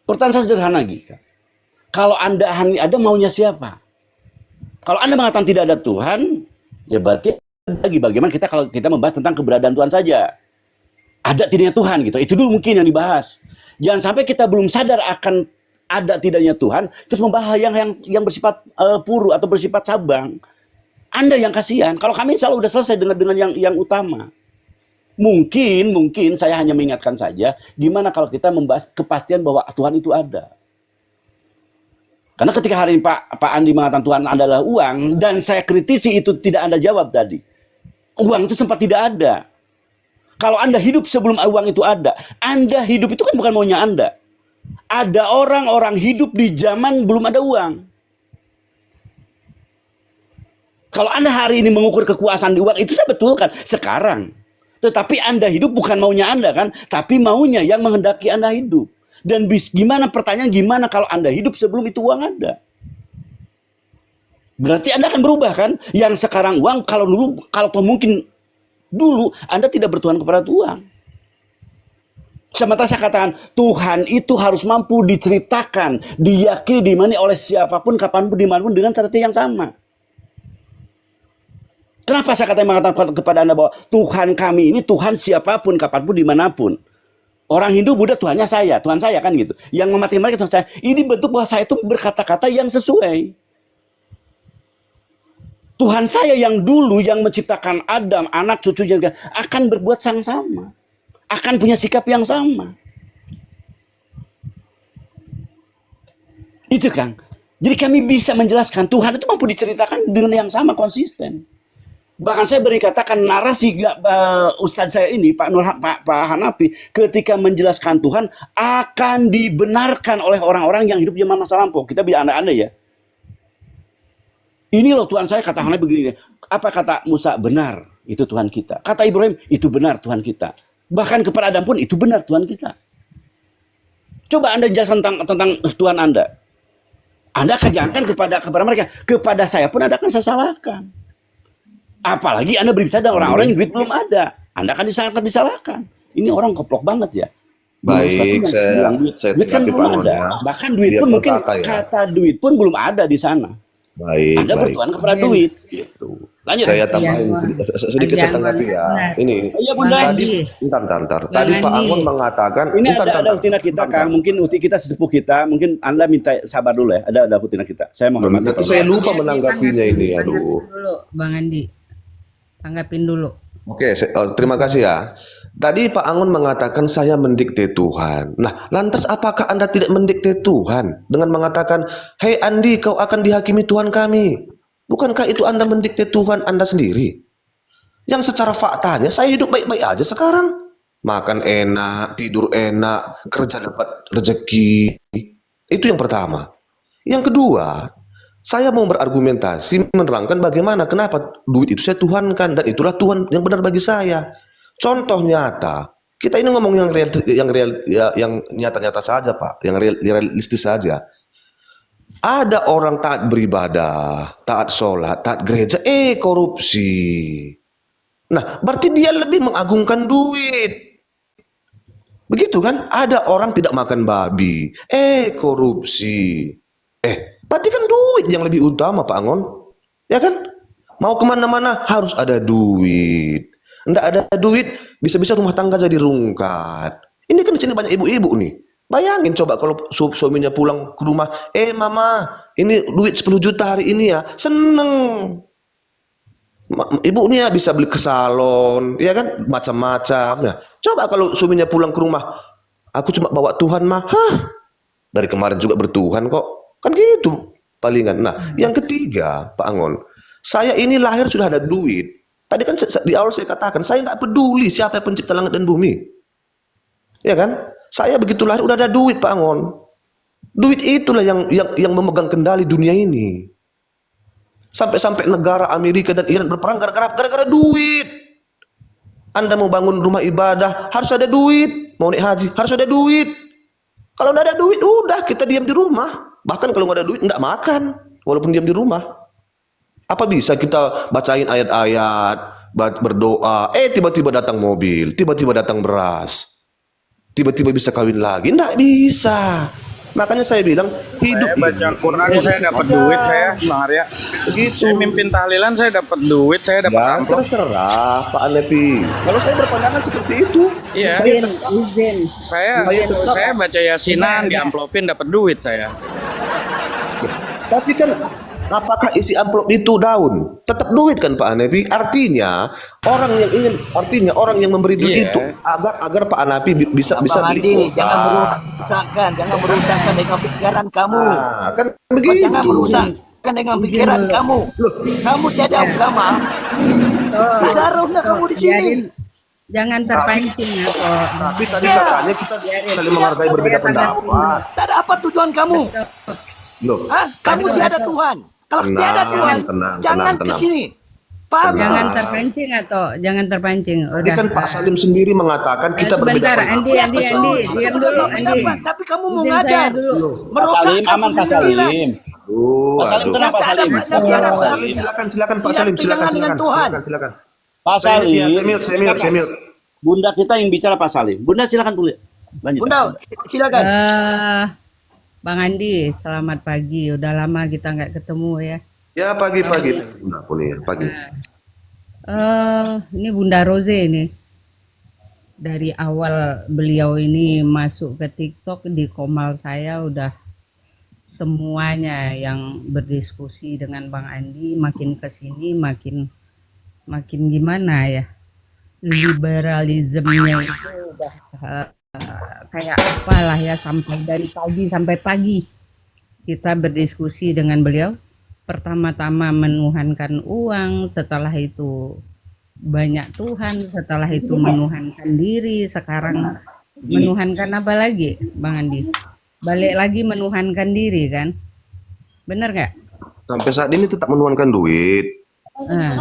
Pertanyaan saya sederhana gitu. Kalau Anda ada maunya siapa? Kalau Anda mengatakan tidak ada Tuhan, ya berarti lagi bagaimana kalau kita membahas tentang keberadaan Tuhan saja. Ada tidaknya Tuhan gitu. Itu dulu mungkin yang dibahas. Jangan sampai kita belum sadar akan ada tidaknya Tuhan, terus membahas yang bersifat puru atau bersifat cabang. Anda yang kasihan. Kalau kami insya Allah udah selesai dengan yang utama. Mungkin saya hanya mengingatkan saja, gimana kalau kita membahas kepastian bahwa Tuhan itu ada. Karena ketika hari ini Pak Andi mengatakan Tuhan adalah uang, dan saya kritisi itu tidak Anda jawab tadi. Uang itu sempat tidak ada. Kalau Anda hidup sebelum uang itu ada, Anda hidup itu kan bukan maunya Anda. Ada orang-orang hidup di zaman belum ada uang. Kalau Anda hari ini mengukur kekuasaan di uang, itu saya betulkan sekarang. Tetapi Anda hidup bukan maunya Anda kan, tapi maunya yang menghendaki Anda hidup. Dan gimana pertanyaan, gimana kalau Anda hidup sebelum itu uang ada? Berarti Anda akan berubah kan? Yang sekarang uang, kalau mungkin dulu Anda tidak bertuhan kepada uang. Sementara saya katakan, Tuhan itu harus mampu diceritakan, diyakini, dimani oleh siapapun, kapanpun, dimanapun, dengan cara yang sama. Kenapa saya mengatakan kepada Anda bahwa Tuhan kami ini Tuhan siapapun, kapanpun, dimanapun. Orang Hindu, Buddha, Tuhan saya kan gitu. Yang memati mereka Tuhan saya. Ini bentuk bahwa saya itu berkata-kata yang sesuai. Tuhan saya yang dulu yang menciptakan Adam, anak, cucu, juga akan berbuat sama. Akan punya sikap yang sama. Itu Kang. Jadi kami bisa menjelaskan Tuhan itu mampu diceritakan dengan yang sama, konsisten. Bahkan saya beri katakan narasi Ustadz saya ini, Pak Hanafi, ketika menjelaskan Tuhan akan dibenarkan oleh orang-orang yang hidup zaman masa lampau. Kita bisa anda ya. Ini loh Tuhan saya, kata Hanafi begini. Apa kata Musa? Benar, itu Tuhan kita. Kata Ibrahim, itu benar Tuhan kita. Bahkan kepada Adam pun itu benar Tuhan kita. Coba Anda jelaskan tentang Tuhan Anda. Anda akan jangankan kepada mereka, kepada saya pun Anda akan saya salahkan. Apalagi Anda berbicara dengan orang-orang yang duit belum ada, Anda akan disalahkan. Ini orang koplok banget ya. Baik, saya duit kan belum ada. Bahkan duit pun mungkin kata duit pun belum ada di sana. Baik, Anda bertuhan kepada duit. Gitu. Lanjut. Saya tambahin sedikit saya tanggapi ya. Ini. Iya Bunda. Bentar. Tadi Pak Angon mengatakan. Ini ada utina kita Kang. Mungkin uti kita sesepuh kita. Mungkin Anda minta sabar dulu ya. Ada utina kita. Saya mau hormati. Nanti saya lupa menanggapinya ini. Aduh. Dulu, Bang Andi. Tanggapin dulu. Oke, terima kasih ya. Tadi Pak Angon mengatakan saya mendikte Tuhan. Nah, lantas apakah Anda tidak mendikte Tuhan dengan mengatakan, "Hei Andi, kau akan dihakimi Tuhan kami." Bukankah itu Anda mendikte Tuhan Anda sendiri? Yang secara faktanya saya hidup baik-baik aja sekarang. Makan enak, tidur enak, kerja dapat rezeki. Itu yang pertama. Yang kedua, saya mau berargumentasi menerangkan bagaimana kenapa duit itu saya tuhankan dan itulah Tuhan yang benar bagi saya. Contoh nyata, kita ini ngomong yang nyata-nyata saja Pak, yang realistis saja. Ada orang taat beribadah, taat sholat, taat gereja, korupsi. Nah, berarti dia lebih mengagungkan duit. Begitu kan? Ada orang tidak makan babi, korupsi. Berarti kan duit yang lebih utama Pak Angon. Ya kan? Mau kemana-mana harus ada duit. Nggak ada duit, bisa-bisa rumah tangga jadi rungkat. Ini kan di sini banyak ibu-ibu nih. Bayangin coba kalau suaminya pulang ke rumah, mama, ini duit 10 juta hari ini ya. Seneng. Ibunya bisa beli ke salon, ya kan? Macam-macam. Nah, coba kalau suaminya pulang ke rumah, aku cuma bawa Tuhan mah. Dari kemarin juga bertuhan kok. Kan gitu palingan. Nah, yang ketiga, Pak Angon, saya ini lahir sudah ada duit. Tadi kan di awal saya katakan, saya nggak peduli siapa yang pencipta langit dan bumi. Ya kan? Saya begitu lahir udah ada duit, Pak Angon. Duit itulah yang memegang kendali dunia ini. Sampai-sampai negara Amerika dan Iran berperang gara-gara duit. Anda mau bangun rumah ibadah harus ada duit. Mau naik haji harus ada duit. Kalau nggak ada duit, udah kita diam di rumah. Bahkan kalau nggak ada duit, nggak makan, walaupun diam di rumah. Apa bisa kita bacain ayat-ayat, berdoa, tiba-tiba datang mobil, tiba-tiba datang beras, tiba-tiba bisa kawin lagi? Nggak bisa. Makanya saya bilang hidup Saya baca ini Quran saya dapat duit saya, Bang Arya. begitu. Saya mimpin tahlilan saya dapat duit, saya dapat Ya, amplop. terserah Pak Alepi. Kalau saya berpandangan seperti itu, Iya. Izin. Saya baca yasinan diamplopin dapat duit saya. tapi kan apakah isi amplop itu daun? Tetap duit kan Pak Alepi. Artinya orang yang memberi duit Iya. itu agar Pak Alepi bisa Bang beli Andi, kuota. jangan merusakkan dengan pikiran kamu. Nah, kan Jangan begitu. merusakkan dengan pikiran kamu. Kamu tiada agama. Tidak ada rohnya kamu di sini. Biarin, jangan terpancing atau Tapi tadi katanya kita saling menghargai berbeda pendapat. Tak ada apa tujuan kamu? Loh, Hah? Kamu tiada Tuhan. Kalau Tenang, tiada Tuhan, tenang, jangan tenang, ke tenang. sini. Paham? jangan terpancing atau jangan terpancing. tadi Udah. kan Pak Salim sendiri mengatakan kita berbeda Sebentar, pendapat. Andi, diam dulu, Andi. Tapi kamu mau Izin saya ngajar. dulu. Pak Salim, aman Pak Salim. Pak Salim Aduh. tenang Pak Salim. Pak Salim silakan Pak Salim Tidak dengan Tuhan. silakan. Pak Salim. Saya mute. Bunda kita yang bicara Pak Salim. Bunda silakan dulu. Lanjut. Bunda, silakan. Bang Andi, selamat pagi. Udah lama kita nggak ketemu ya. Ya pagi. Bunda pun ya, pagi. Ini Bunda Rose ini. Dari awal beliau ini masuk ke TikTok di komal saya udah semuanya yang berdiskusi dengan Bang Andi makin kesini makin gimana ya, liberalismenya itu udah kayak apalah ya, sampai dari pagi sampai pagi kita berdiskusi dengan beliau. Pertama-tama menuhankan uang, setelah itu banyak Tuhan, setelah itu menuhankan diri, sekarang menuhankan apa lagi Bang Andi? Balik lagi menuhankan diri kan? Bener nggak? Sampai saat ini tetap menuhankan duit. Nah,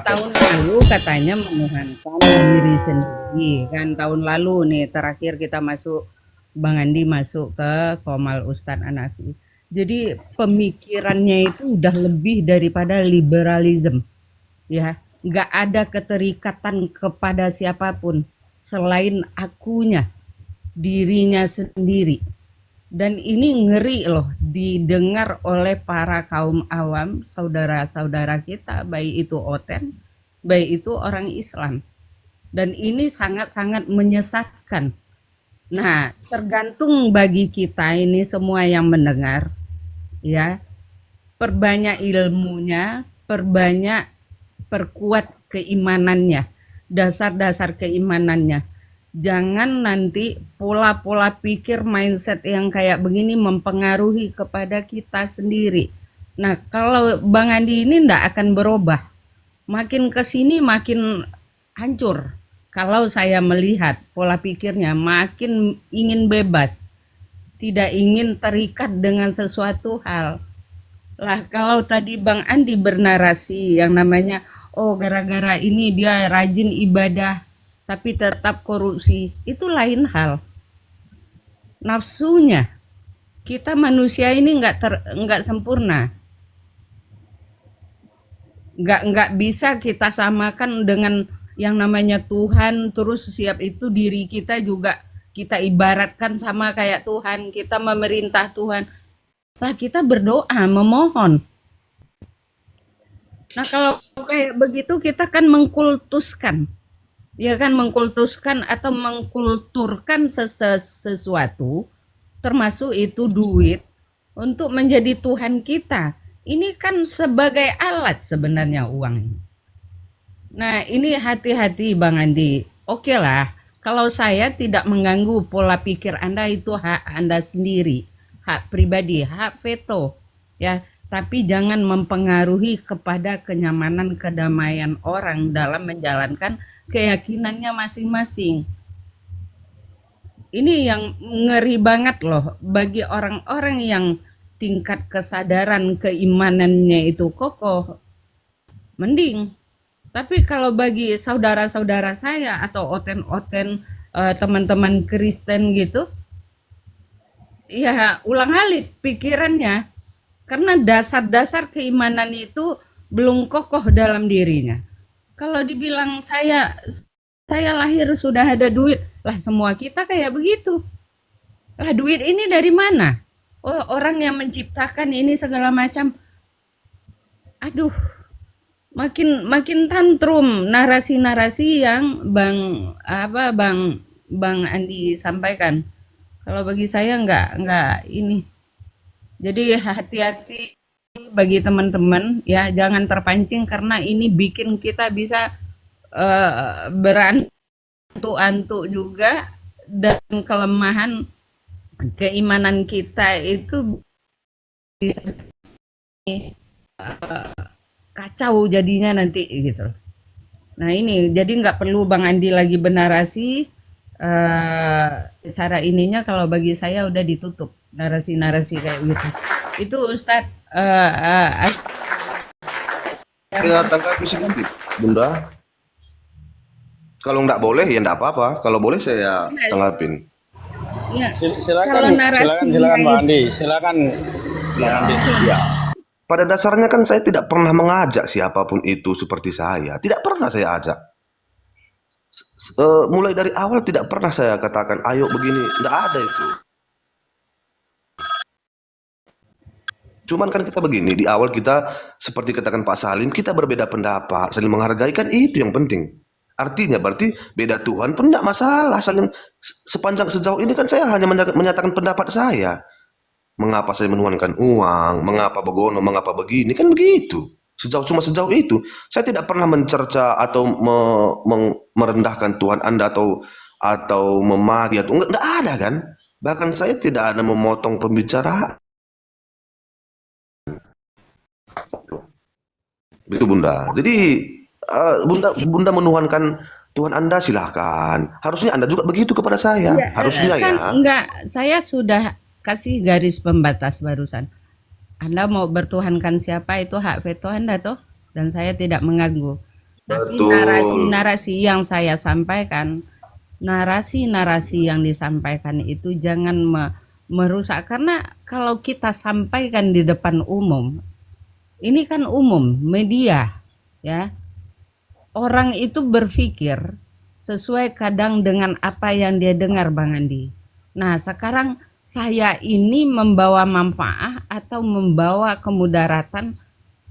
tahun lalu katanya menuhankan diri sendiri kan, tahun lalu nih terakhir kita masuk, Bang Andi masuk ke Komal Ustadz Hanafi. Jadi pemikirannya itu udah lebih daripada liberalisme, ya, nggak ada keterikatan kepada siapapun selain akunya, dirinya sendiri. Dan ini ngeri loh didengar oleh para kaum awam, saudara-saudara kita, baik itu Oten, baik itu orang Islam. Dan ini sangat-sangat menyesatkan. Nah, tergantung bagi kita ini semua yang mendengar, ya, perbanyak ilmunya, perkuat keimanannya, dasar-dasar keimanannya. Jangan nanti pola-pola pikir mindset yang kayak begini mempengaruhi kepada kita sendiri. Nah, kalau Bang Andi ini ndak akan berubah. Makin kesini makin hancur. Kalau saya melihat pola pikirnya makin ingin bebas. tidak ingin terikat dengan sesuatu hal. Lah kalau tadi Bang Andi bernarasi yang namanya, oh gara-gara ini dia rajin ibadah tapi tetap korupsi, itu lain hal. Nafsunya, kita manusia ini nggak sempurna, nggak bisa kita samakan dengan yang namanya Tuhan. Terus siap itu diri kita juga kita ibaratkan sama kayak Tuhan, kita memerintah Tuhan. Lah kita berdoa memohon. Nah kalau kayak begitu kita kan mengkultuskan, ya kan, mengkultuskan atau mengkulturkan sesuatu, termasuk itu duit, untuk menjadi Tuhan kita. Ini kan sebagai alat sebenarnya uang ini. Nah ini hati-hati Bang Andi. Oke lah, kalau saya tidak mengganggu pola pikir Anda, itu hak Anda sendiri, hak pribadi, hak veto, ya. Tapi jangan mempengaruhi kepada kenyamanan kedamaian orang dalam menjalankan keyakinannya masing-masing. Ini yang ngeri banget loh bagi orang-orang yang tingkat kesadaran keimanannya itu kokoh, mending. Tapi kalau bagi saudara-saudara saya atau oten-oten teman-teman Kristen gitu, ya ulang-alik pikirannya, karena dasar-dasar keimanan itu belum kokoh dalam dirinya. Kalau dibilang saya lahir sudah ada duit, lah semua kita kayak begitu. Lah duit ini dari mana? Oh, orang yang menciptakan ini segala macam. Aduh, makin tantrum narasi-narasi yang Bang Andi sampaikan. Kalau bagi saya enggak ini. Jadi hati-hati bagi teman-teman, ya, jangan terpancing karena ini bikin kita bisa berantuk-antuk juga, dan kelemahan keimanan kita itu bisa kacau jadinya nanti gitu. Nah ini jadi nggak perlu Bang Andi lagi bernarasi, cara ininya kalau bagi saya udah ditutup narasi-narasi kayak gitu. Itu Ustadz Ya tanggapi sedikit, Bunda. Kalau nggak boleh ya nggak apa-apa. Kalau boleh saya tanggapin. ya, Silakan, kalau narasinya silakan Bang itu Andi, silakan Bang Andi. Ya, pada dasarnya kan saya tidak pernah mengajak siapapun itu seperti saya. Tidak pernah saya ajak. Mulai dari awal tidak pernah saya katakan, ayo begini. Nggak ada itu. Cuman kan kita begini, di awal kita seperti katakan Pak Salim, kita berbeda pendapat, saling menghargai, kan itu yang penting. Artinya berarti beda Tuhan pun tidak masalah. Saling sepanjang sejauh ini kan saya hanya menyatakan pendapat saya. Mengapa saya menuhankan uang, mengapa begono, mengapa begini, kan begitu. Cuma sejauh itu. Saya tidak pernah mencerca atau merendahkan Tuhan Anda atau memaki atau enggak ada kan. Bahkan saya tidak ada memotong pembicaraan. Itu Bunda. Jadi Bunda menuhankan Tuhan Anda, silahkan. Harusnya Anda juga begitu kepada saya. ya, Harusnya kan ya. enggak, saya sudah kasih garis pembatas barusan. Anda mau bertuhankan siapa itu hak veto Anda toh, dan saya tidak mengganggu. Tapi Betul. narasi-narasi yang saya sampaikan, narasi-narasi yang disampaikan itu jangan merusak, karena kalau kita sampaikan di depan umum, ini kan umum, media, ya. Orang itu berpikir sesuai kadang dengan apa yang dia dengar Bang Andi. Nah sekarang saya ini membawa manfaat atau membawa kemudaratan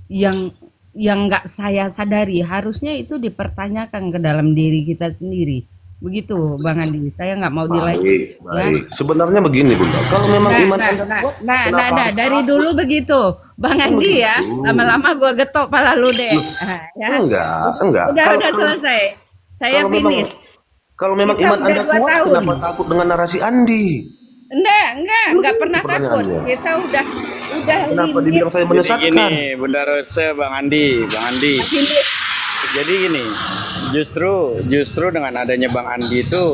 yang nggak saya sadari, harusnya itu dipertanyakan ke dalam diri kita sendiri. Begitu Bang Andi, saya nggak mau Baik, ya. baik. Sebenarnya begini Bunda, kalau memang iman Anda kuat, kenapa harus Dari takut? dulu begitu Bang Kan Andi ya, begitu. lama-lama gua getok pala lu deh. Ya. Enggak. Udah selesai. Saya Kalau memang finish. kalau memang Kita iman udah Anda 2 kuat, tahun. kenapa takut dengan narasi Andi? Enggak Begitu pernah takut. pertanyaannya. Kita udah Kenapa limit. dibilang saya Jadi menyesatkan? gini, Bunda Rose, Bang Andi. Jadi gini, justru dengan adanya Bang Andi itu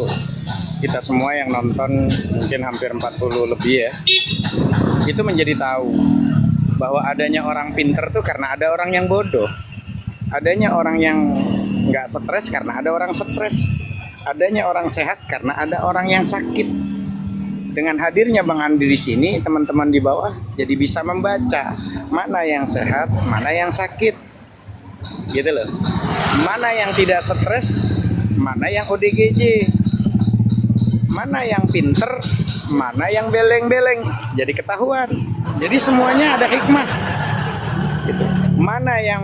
kita semua yang nonton mungkin hampir 40 lebih ya, itu menjadi tahu bahwa adanya orang pinter tuh karena ada orang yang bodoh, adanya orang yang nggak stres karena ada orang stres, adanya orang sehat karena ada orang yang sakit. Dengan hadirnya Bang Andi di sini, teman-teman di bawah jadi bisa membaca mana yang sehat, mana yang sakit, gitu loh. Mana yang tidak stres, mana yang ODGJ, mana yang pinter, mana yang beleng-beleng. Jadi ketahuan. Jadi semuanya ada hikmah. Gitu. Mana yang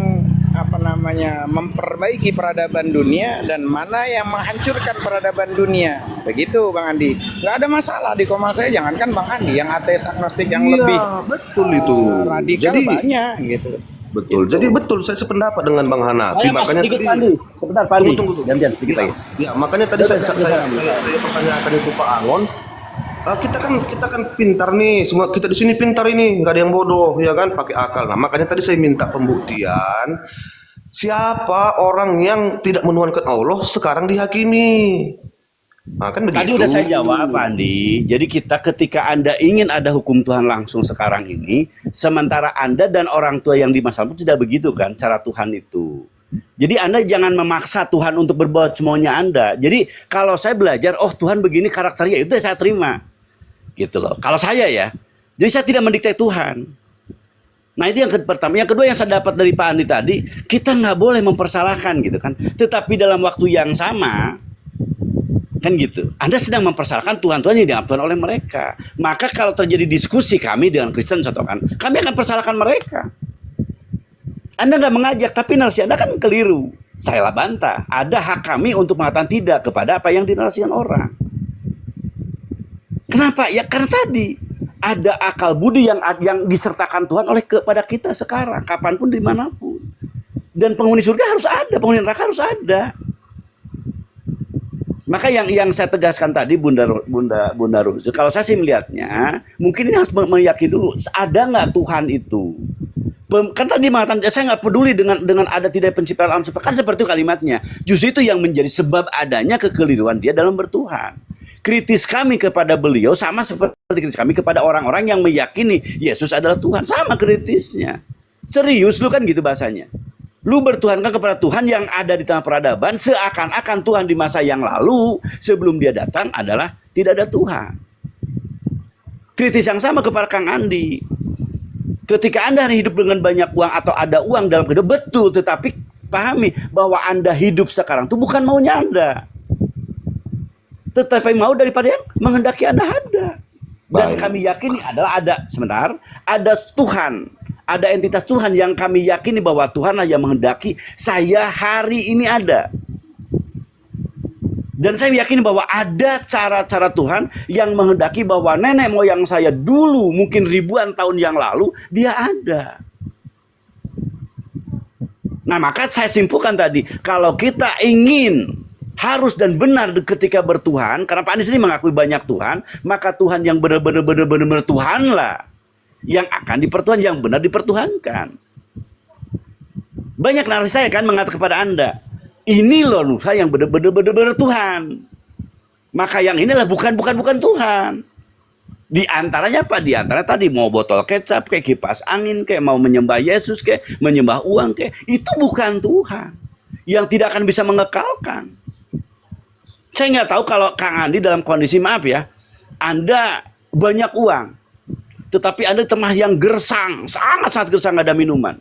memperbaiki peradaban dunia dan mana yang menghancurkan peradaban dunia. Begitu Bang Andi. Nggak ada masalah di Komal saya, jangankan Bang Andi, yang ateis agnostik yang lebih betul itu. radikal Jadi banyak gitu. betul. Jadi betul saya sependapat dengan Bang Hanafi. Saya Makanya sedikit tadi Pandi. Sebentar Pandi. tunggu. Gantian sedikit lagi. Ya, makanya tadi saya pertanyakan itu Pak Angon. Kita kan pintar nih, semua kita di sini pintar ini, nggak ada yang bodoh, ya kan, pakai akal. Nah, makanya tadi saya minta pembuktian siapa orang yang tidak menuhankan Allah sekarang dihakimi. Nah, kan begitu. Tadi udah saya jawab, Pak Andi. Jadi ketika Anda ingin ada hukum Tuhan langsung sekarang ini, sementara Anda dan orang tua yang di masa lalu tidak begitu kan cara Tuhan itu. Jadi Anda jangan memaksa Tuhan untuk berbuat semaunya Anda. Jadi kalau saya belajar, oh Tuhan begini karakternya, itu saya terima. Gitu loh. Kalau saya ya. Jadi saya tidak mendikte Tuhan. Nah itu yang pertama. Yang kedua yang saya dapat dari Pak Andi tadi, kita nggak boleh mempersalahkan gitu kan. Tetapi dalam waktu yang sama, kan gitu. Anda sedang mempersalahkan Tuhan-Tuhan yang dianggap Tuhan oleh mereka. Maka kalau terjadi diskusi kami dengan Kristen contohkan, kami akan persalahkan mereka. Anda nggak mengajak, tapi narasi Anda kan keliru. Saya lah bantah. Ada hak kami untuk mengatakan tidak kepada apa yang dinarasikan orang. Kenapa? Ya karena tadi ada akal budi yang disertakan Tuhan oleh kepada kita sekarang, kapanpun, dimanapun. Dan penghuni surga harus ada, penghuni neraka harus ada. Maka yang saya tegaskan tadi, Bunda Ruzu, kalau saya sih melihatnya, mungkin ini harus meyakini dulu, ada nggak Tuhan itu? Kan tadi mengatakan, saya nggak peduli dengan ada tidak penciptaan alam semesta, kan seperti kalimatnya. Justru itu yang menjadi sebab adanya kekeliruan dia dalam bertuhan. Kritis kami kepada beliau sama seperti kritis kami kepada orang-orang yang meyakini Yesus adalah Tuhan. Sama kritisnya. Serius lu kan gitu bahasanya. Lu bertuhankan kepada Tuhan yang ada di tengah peradaban, seakan-akan Tuhan di masa yang lalu sebelum dia datang adalah tidak ada Tuhan. Kritis yang sama kepada Kang Andi. Ketika Anda hidup dengan banyak uang atau ada uang dalam hidup, betul, tetapi pahami bahwa Anda hidup sekarang itu bukan maunya Anda, tetapi mau daripada yang menghendaki Anda ada. Dan kami yakini adalah ada Tuhan, ada entitas Tuhan yang kami yakini bahwa Tuhan yang menghendaki saya hari ini ada. Dan saya yakini bahwa ada cara-cara Tuhan yang menghendaki bahwa nenek moyang saya dulu mungkin ribuan tahun yang lalu dia ada. Nah maka saya simpulkan tadi, kalau kita ingin harus dan benar ketika bertuhan, karena Pak Anies ini mengakui banyak Tuhan, maka Tuhan yang benar-benar Tuhan lah yang akan dipertuhan, yang benar dipertuhankan. Banyak narasi saya kan mengatakan kepada Anda, ini loh Nusa yang benar-benar Tuhan. Maka yang inilah bukan Tuhan. Di antaranya apa? Di antara tadi mau botol kecap, kayak kipas angin, kayak mau menyembah Yesus, kayak menyembah uang, kayak itu bukan Tuhan yang tidak akan bisa mengekalkan. Saya nggak tahu kalau Kang Andi dalam kondisi, maaf ya, Anda banyak uang, tetapi Anda tengah yang gersang, sangat gersang, nggak ada minuman.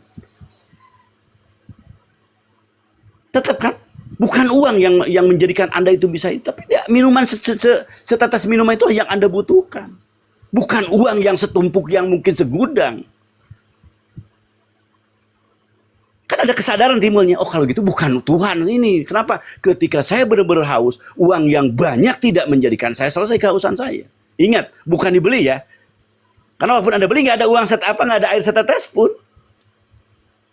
Tetap kan, bukan uang yang menjadikan Anda itu bisa, tapi minuman setetes minuman itu yang Anda butuhkan. Bukan uang yang setumpuk yang mungkin segudang. Kan ada kesadaran timbulnya, oh kalau gitu bukan Tuhan ini. Kenapa? Ketika saya benar-benar haus, uang yang banyak tidak menjadikan saya selesai kehausan saya. Ingat, bukan dibeli ya. Karena walaupun Anda beli nggak ada uang nggak ada air setetes pun.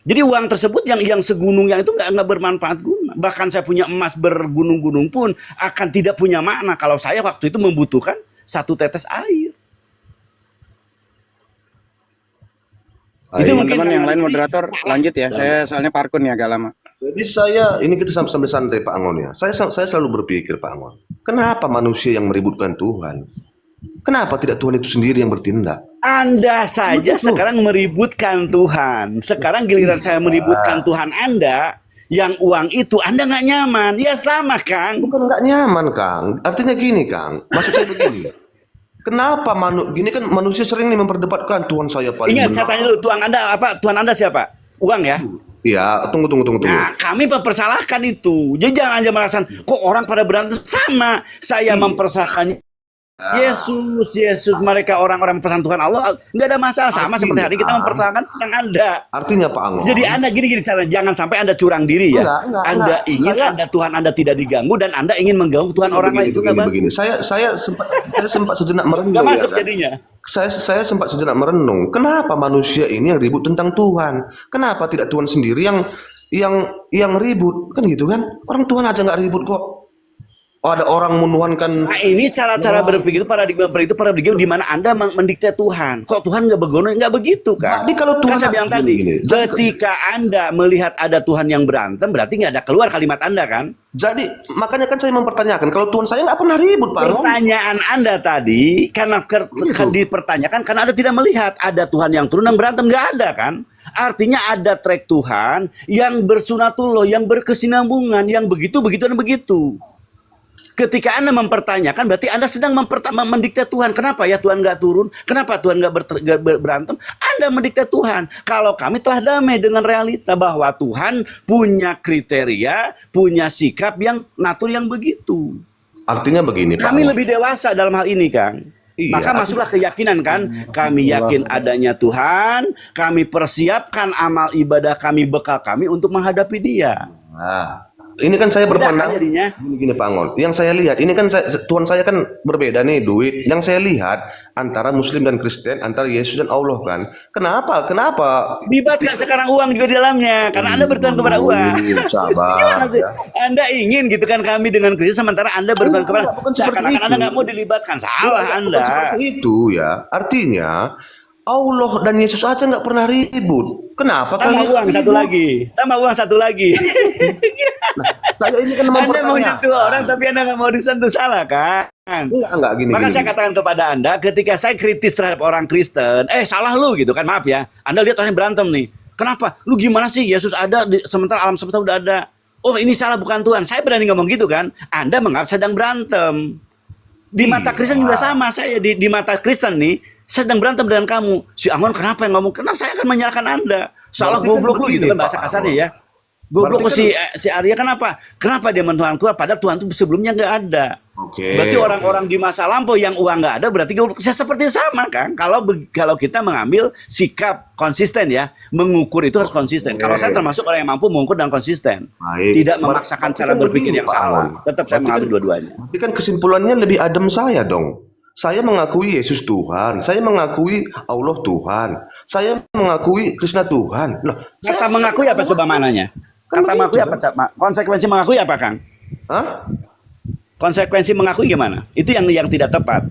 Jadi uang tersebut yang segunung yang itu nggak bermanfaat guna. Bahkan saya punya emas bergunung-gunung pun akan tidak punya makna kalau saya waktu itu membutuhkan satu tetes air. Itu mungkin yang lain moderator lanjut ya. Saya soalnya parkun ya agak lama. Jadi ini kita sambil santai Pak Angon ya. Saya selalu berpikir Pak Angon. Kenapa manusia yang meributkan Tuhan? Kenapa tidak Tuhan itu sendiri yang bertindak? Anda saja sekarang meributkan Tuhan. Sekarang giliran saya meributkan Tuhan Anda, yang uang itu Anda nggak nyaman. Ya sama, Kang. Bukan nggak nyaman, Kang. Artinya gini, Kang. Maksud saya begini. Kenapa gini kan manusia sering nih memperdebatkan Tuhan saya paling Ingat, saya benar. tanya dulu, Tuhan Anda apa? Tuhan Anda siapa? Uang ya? Ya, tunggu. Nah, kami mempersalahkan itu. Jadi jangan aja merasa kok orang pada berantem sama. Saya mempersalahkan Yesus, mereka orang-orang pesan Tuhan Allah, nggak ada masalah. Sama seperti hari ini kita mempertahankan tentang Anda. Artinya Pak Angon. Jadi Anda gini cara, jangan sampai Anda curang diri ya. Enggak, Anda ingin Anda Tuhan Anda tidak diganggu dan Anda ingin mengganggu Tuhan orang lain, itu nggak bagus. begini. Saya sempat sejenak merenung. Nggak masuk ya, kan? jadinya. Saya sempat sejenak merenung. Kenapa manusia ini yang ribut tentang Tuhan? Kenapa tidak Tuhan sendiri yang ribut? Kan gitu kan? Orang Tuhan aja nggak ribut kok. Oh, ada orang menuhankan. Nah, ini cara-cara berpikir paradigma di mana Anda mendikte Tuhan. Kok Tuhan nggak begono? Nggak begitu kan? Jadi kalau Tuhan Kan saya bilang tadi, ketika Anda melihat ada Tuhan yang berantem, berarti nggak ada keluar kalimat Anda kan? Jadi makanya kan saya mempertanyakan kalau Tuhan saya nggak pernah ribut, Pak Angon. Pertanyaan Anda tadi karena dipertanyakan karena Anda tidak melihat ada Tuhan yang turun dan berantem, nggak ada kan? Artinya ada track Tuhan yang bersunatullah, yang berkesinambungan, yang begitu dan begitu. Ketika Anda mempertanyakan, berarti Anda sedang mendikte Tuhan. Kenapa ya Tuhan nggak turun? Kenapa Tuhan nggak berantem? Anda mendikte Tuhan. Kalau kami telah damai dengan realita bahwa Tuhan punya kriteria, punya sikap yang natur yang begitu. Artinya begini, Pak Kami Angon. lebih dewasa dalam hal ini, Kang. Iya, Maka masuklah keyakinan kan. Kami yakin adanya Tuhan. Kami persiapkan amal ibadah kami, bekal kami untuk menghadapi Dia. Nah, ini kan saya berpandang jadinya. gini Pak Angon. Yang saya lihat ini kan Tuhan saya kan berbeda nih duit. Yang saya lihat antara Muslim dan Kristen, antara Yesus dan Allah kan. Kenapa? Libatkan sekarang uang juga di dalamnya karena Anda bertuhan kepada uang. Sabar. Gimana sih? Anda ingin gitu kan kami dengan Kristus sementara Anda bertuhan kepada bukan seperti seakan-akan itu. Anda nggak mau dilibatkan. Salah Anda. Bukan seperti itu ya. Artinya Allah dan Yesus aja nggak pernah ribut. Kenapa Tambah kalian uang satu lagi. Tambah uang satu lagi. Saya ini kan Anda mau nyentuh orang tapi Anda nggak mau disentuh, salah kan? Enggak gini. Maka gini. saya katakan kepada Anda, ketika saya kritis terhadap orang Kristen, salah lu gitu kan, maaf ya. Anda lihat orang yang berantem nih. Kenapa? Lu gimana sih Yesus ada sementara alam semesta udah ada. Oh ini salah bukan Tuhan. Saya berani ngomong gitu kan. Anda menganggap sedang berantem. Di mata Kristen juga sama. Saya di mata Kristen nih, saya sedang berantem dengan kamu. Si Angon kenapa yang ngomong? Karena saya akan menyalahkan Anda. Salah goblok lu gitu kan bahasa kasarnya ya. Goblok si Arya kenapa? Kenapa dia menuhan Tuhan? Padahal Tuhan itu sebelumnya nggak ada. Oke. Berarti orang-orang di masa lampau yang uang nggak ada berarti seperti sama kan? Kalau kita mengambil sikap konsisten ya, mengukur itu harus konsisten. Kalau saya termasuk orang yang mampu mengukur dan konsisten, tidak memaksakan cara berpikir yang salah. Tetap saya mengambil dua-duanya. Berarti kan kesimpulannya lebih adem saya dong. Saya mengakui Yesus Tuhan, saya mengakui Allah Tuhan, saya mengakui Krishna Tuhan. Loh, Kata mengakui apa coba mananya? Kan Kata mengakui apa? Konsekuensi mengakui apa, Kang? Hah? Konsekuensi mengakui gimana? Itu yang tidak tepat.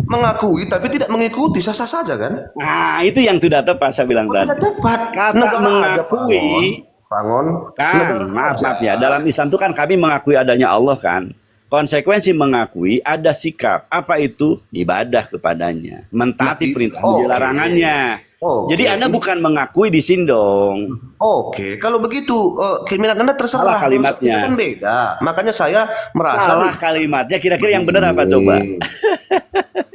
Mengakui tapi tidak mengikuti, sah-sah saja kan? Nah, itu yang tidak tepat saya bilang tadi. Tidak tepat. Kata Negara mengakui, aja, Pangon. kan, maaf ya, dalam Islam itu kan kami mengakui adanya Allah kan. Konsekuensi mengakui ada sikap. Apa itu? Ibadah kepadanya. Mentaati perintah dan larangannya. Jadi Anda bukan mengakui di sini dong. Oke, kalau begitu keinginan Anda terserah. Salah kalimatnya. Itu kan beda. Makanya saya merasa Salah kalimatnya. Kira-kira yang benar apa coba?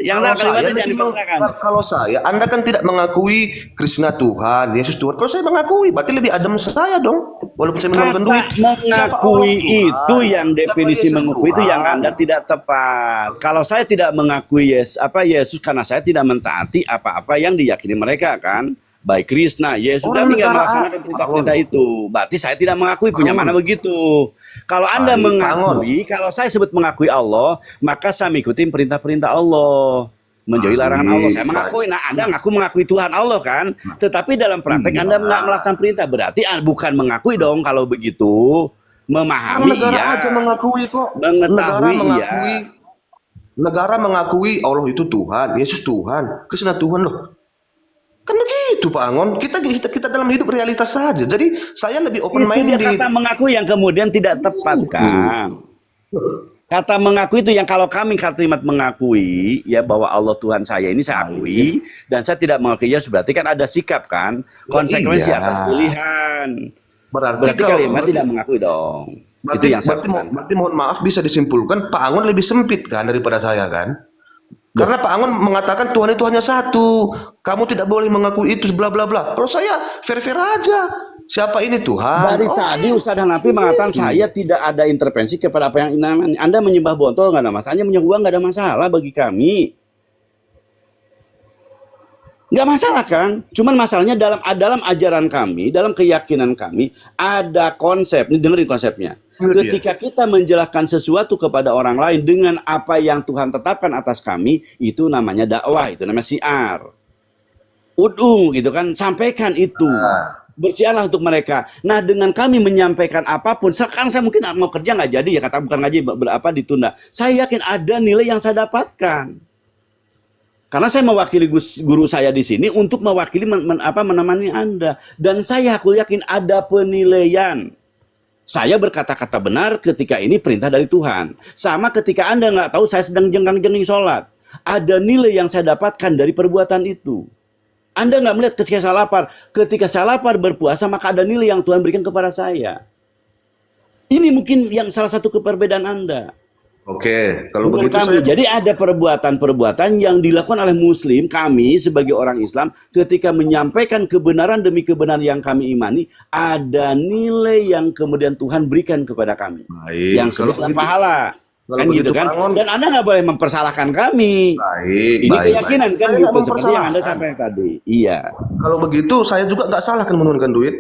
Yang salah kalimatnya jangan dipaksakan. Kalau saya, Anda kan tidak mengakui Krishna Tuhan, Yesus Tuhan. Kalau saya mengakui, berarti lebih adem saya dong. Walaupun saya menemukan duit. Mengakui itu yang definisi mengakui itu yang Anda tidak tepat. Kalau saya tidak mengakui Yesus karena saya tidak mentaati apa-apa yang diyakini mereka kan. Baik Krishna, Yesus kami nggak melaksanakan perintah-perintah itu. Berarti saya tidak mengakui, punya mana begitu. Kalau Anda mengakui, kalau saya sebut mengakui Allah, maka saya mengikuti perintah-perintah Allah. Menjauhi larangan Allah. Saya mengakui, nah Anda mengakui Tuhan Allah kan. Tetapi dalam praktek Anda nggak melaksanakan perintah. Berarti bukan mengakui dong kalau begitu. Memahami negara aja mengakui kok. Mengetahui Negara mengakui Allah itu Tuhan, Yesus Tuhan, Krishna Tuhan loh. Kan begitu Pak Angon, kita dalam hidup realitas saja. Jadi saya lebih open minded. Itu dia kata mengakui yang kemudian tidak tepat kan. Kata mengakui itu yang kalau kami kalimat mengakui ya bahwa Allah Tuhan saya ini saya akui dan saya tidak mengakui ya berarti kan ada sikap kan konsekuensi Iya. atas pilihan. Berarti Berarti kalimat tidak mengakui dong. Itu yang saya lakukan. berarti mohon maaf bisa disimpulkan Pak Angon lebih sempit kan daripada saya kan? Karena Pak Angon mengatakan Tuhan itu hanya satu. Kamu tidak boleh mengakui itu bla bla bla. Kalau saya fair-fair aja. Siapa ini Tuhan? Dari tadi Ustadz Hanafi mengatakan saya tidak ada intervensi kepada apa yang Anda menyembah botol nggak ada masalah, Anda menyembah uang nggak ada masalah bagi kami. Nggak masalah kan? Cuman masalahnya dalam ajaran kami, dalam keyakinan kami ada konsep. Ini dengerin konsepnya. Ketika kita menjelaskan sesuatu kepada orang lain dengan apa yang Tuhan tetapkan atas kami, itu namanya dakwah, itu namanya syiar. Ud'u gitu kan, sampaikan itu. Bersiarlah untuk mereka. Nah, dengan kami menyampaikan apapun, sekarang saya mungkin mau kerja nggak jadi ya, kata bukan ngaji berapa ditunda. Saya yakin ada nilai yang saya dapatkan. Karena saya mewakili guru saya di sini untuk mewakili menemani Anda. Dan saya aku yakin ada penilaian. Saya berkata-kata benar ketika ini perintah dari Tuhan. Sama ketika Anda nggak tahu saya sedang jenggang-jenging sholat. Ada nilai yang saya dapatkan dari perbuatan itu. Anda nggak melihat ketika saya lapar. Ketika saya lapar berpuasa, maka ada nilai yang Tuhan berikan kepada saya. Ini mungkin yang salah satu keperbedaan Anda. Oke, kalau Bukan begitu kami. saya Jadi ada perbuatan-perbuatan yang dilakukan oleh Muslim, kami sebagai orang Islam, ketika menyampaikan kebenaran demi kebenaran yang kami imani, ada nilai yang kemudian Tuhan berikan kepada kami. baik. Yang Kalau sebutkan begitu, pahala. kalau Kan begitu gitu kan? Pak Angon, Dan Anda nggak boleh mempersalahkan kami. baik, Ini baik, keyakinan baik. kan Saya gitu, nggak seperti yang Anda mempersalahkan. sampaikan tadi. Iya. Kalau begitu saya juga nggak salah kan menurunkan duit.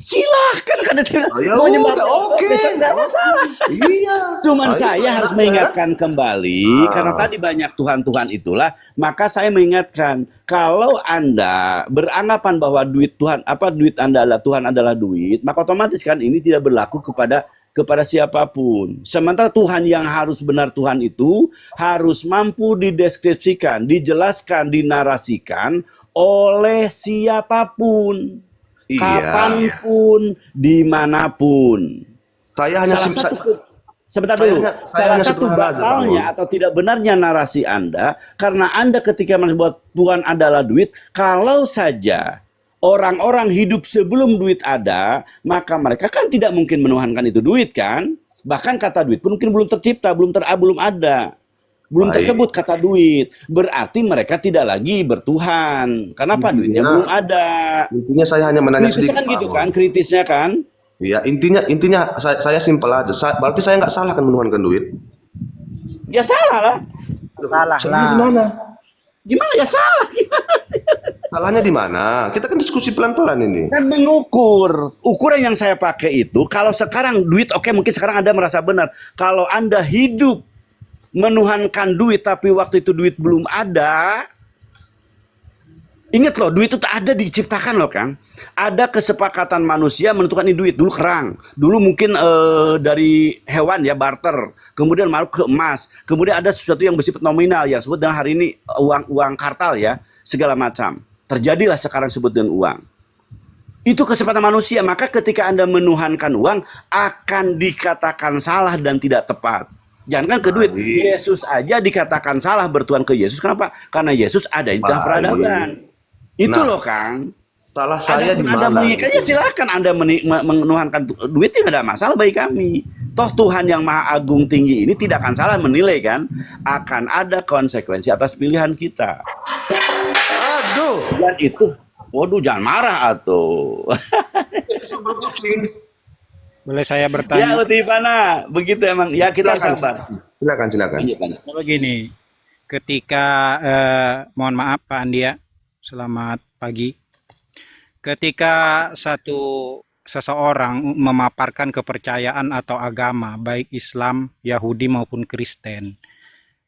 Silahkan kan Ya mau nyembah udah, botol, oke. nggak masalah. Iya. Cuman Ayo, saya harus enak, mengingatkan kembali karena tadi banyak Tuhan-Tuhan itulah, maka saya mengingatkan kalau Anda beranggapan bahwa duit Tuhan duit Anda adalah Tuhan adalah duit, maka otomatis kan ini tidak berlaku kepada siapapun. Sementara Tuhan yang harus benar Tuhan itu harus mampu dideskripsikan, dijelaskan, dinarasikan oleh siapapun. Iya. Kapanpun, dimanapun. Saya hanya Sebentar saya dulu. hanya- saya Salah hanya satu sederhana aja, batalnya Pak atau tidak benarnya narasi Anda karena Anda ketika membuat Tuhan adalah duit, kalau saja orang-orang hidup sebelum duit ada, maka mereka kan tidak mungkin menuhankan itu duit kan? Bahkan kata duit pun mungkin belum tercipta, belum ada. Belum Baik. tersebut kata duit. Berarti mereka tidak lagi bertuhan. Kenapa? Duitnya belum ada. Intinya saya hanya menanya Kritisnya sedikit. kan Pak gitu Angon. kan, kritisnya kan. Iya, intinya saya simpel aja. Berarti saya nggak salah kan menuhankan duit. Ya salah lah. Salahnya di mana? Gimana ya salah? Gimana sih? Salahnya di mana? Kita kan diskusi pelan-pelan ini. Kan mengukur. Ukuran yang saya pakai itu, kalau sekarang duit, oke mungkin sekarang Anda merasa benar. Kalau Anda hidup menuhankan duit, tapi waktu itu duit belum ada, ingat loh, duit itu tak ada diciptakan loh Kang. Ada kesepakatan manusia menentukan ini duit. Dulu kerang, dulu mungkin dari hewan ya barter, kemudian masuk ke emas, kemudian ada sesuatu yang bersifat nominal yang sebut dengan hari ini uang kartal ya, segala macam. Terjadilah sekarang sebut dengan uang. Itu kesempatan manusia. Maka ketika Anda menuhankan uang akan dikatakan salah dan tidak tepat. Jangan ke duit. Yesus aja dikatakan salah bertuhan ke Yesus. Kenapa? Karena Yesus ada di tengah peradaban. Itu Nah, loh Kang. Salah saya di Anda mana? menginginkannya silahkan Anda menuhankan duit, tidak ada masalah bagi kami. Toh Tuhan yang Maha Agung Tinggi ini tidak akan salah menilai kan. Akan ada konsekuensi atas pilihan kita. Aduh. Dan itu, waduh jangan marah atuh. Sebel pusing. Boleh saya Ya bertanya? Utifana, begitu emang. Ya kita Silakan. sabar. Silakan. Begini, ketika mohon maaf Pak Andia, selamat pagi. Ketika seseorang memaparkan kepercayaan atau agama, baik Islam, Yahudi maupun Kristen,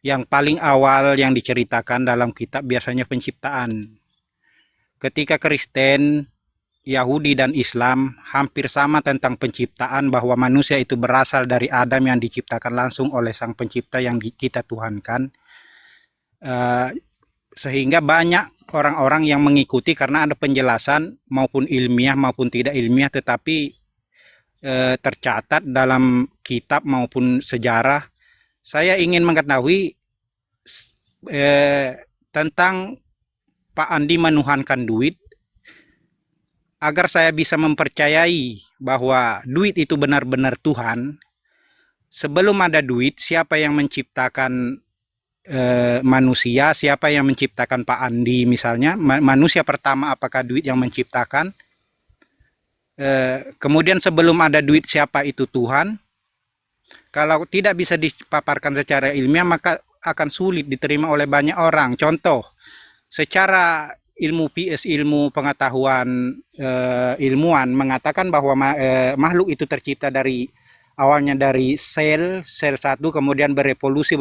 yang paling awal yang diceritakan dalam kitab biasanya penciptaan. Ketika Kristen, Yahudi dan Islam hampir sama tentang penciptaan, bahwa manusia itu berasal dari Adam yang diciptakan langsung oleh Sang Pencipta yang kita tuhankan. Sehingga banyak orang-orang yang mengikuti karena ada penjelasan maupun ilmiah maupun tidak ilmiah, tetapi tercatat dalam kitab maupun sejarah. Saya ingin mengetahui tentang Pak Andi menuhankan duit, agar saya bisa mempercayai bahwa duit itu benar-benar Tuhan. Sebelum ada duit, siapa yang menciptakan manusia, siapa yang menciptakan Pak Andi misalnya, manusia pertama apakah duit yang menciptakan? Kemudian sebelum ada duit, siapa itu Tuhan? Kalau tidak bisa dipaparkan secara ilmiah, maka akan sulit diterima oleh banyak orang. Contoh, secara ilmu PS, ilmu pengetahuan ilmuwan mengatakan bahwa makhluk itu tercipta dari awalnya dari sel satu, kemudian berevolusi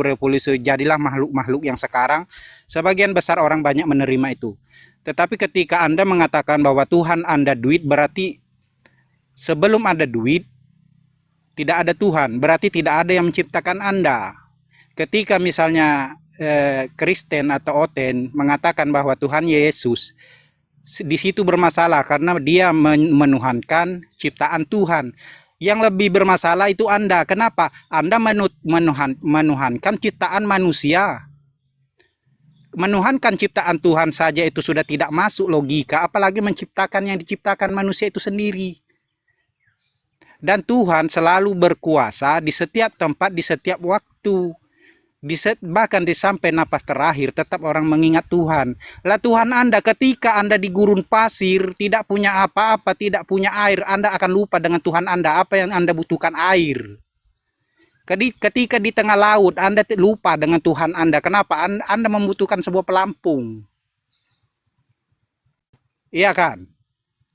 jadilah makhluk-makhluk yang sekarang. Sebagian besar orang banyak menerima itu. Tetapi ketika Anda mengatakan bahwa Tuhan Anda duit, berarti sebelum ada duit tidak ada Tuhan, berarti tidak ada yang menciptakan Anda. Ketika misalnya Kristen atau Oten mengatakan bahwa Tuhan Yesus, di situ bermasalah karena dia menuhankan ciptaan Tuhan. Yang lebih bermasalah itu Anda. Kenapa? Anda menuhankan ciptaan manusia. Menuhankan ciptaan Tuhan saja itu sudah tidak masuk logika, apalagi menciptakan yang diciptakan manusia itu sendiri. Dan Tuhan selalu berkuasa di setiap tempat, di setiap waktu. Bahkan sampai napas terakhir tetap orang mengingat Tuhan. Lah Tuhan Anda ketika Anda di gurun pasir, tidak punya apa-apa, tidak punya air, Anda akan lupa dengan Tuhan Anda. Apa yang Anda butuhkan? Air. Ketika di tengah laut, Anda lupa dengan Tuhan Anda. Kenapa? Anda membutuhkan sebuah pelampung. Iya kan?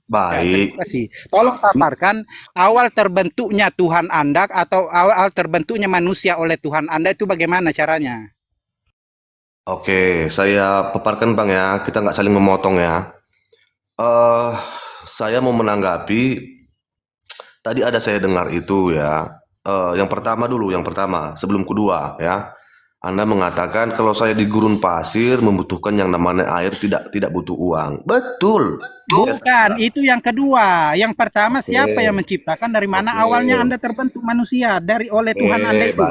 Ya, Baik. terima kasih. Tolong paparkan awal terbentuknya Tuhan Anda atau awal terbentuknya manusia oleh Tuhan Anda itu bagaimana caranya? Oke, saya paparkan Bang ya, kita nggak saling memotong ya. Saya mau menanggapi, tadi ada saya dengar itu ya. Yang pertama sebelum kedua ya. Anda mengatakan kalau saya di gurun pasir membutuhkan yang namanya air, tidak butuh uang. Betul. Bukan, itu yang kedua. Yang pertama, siapa yang menciptakan, dari mana Oke. awalnya Anda terbentuk manusia, oleh Tuhan Anda itu.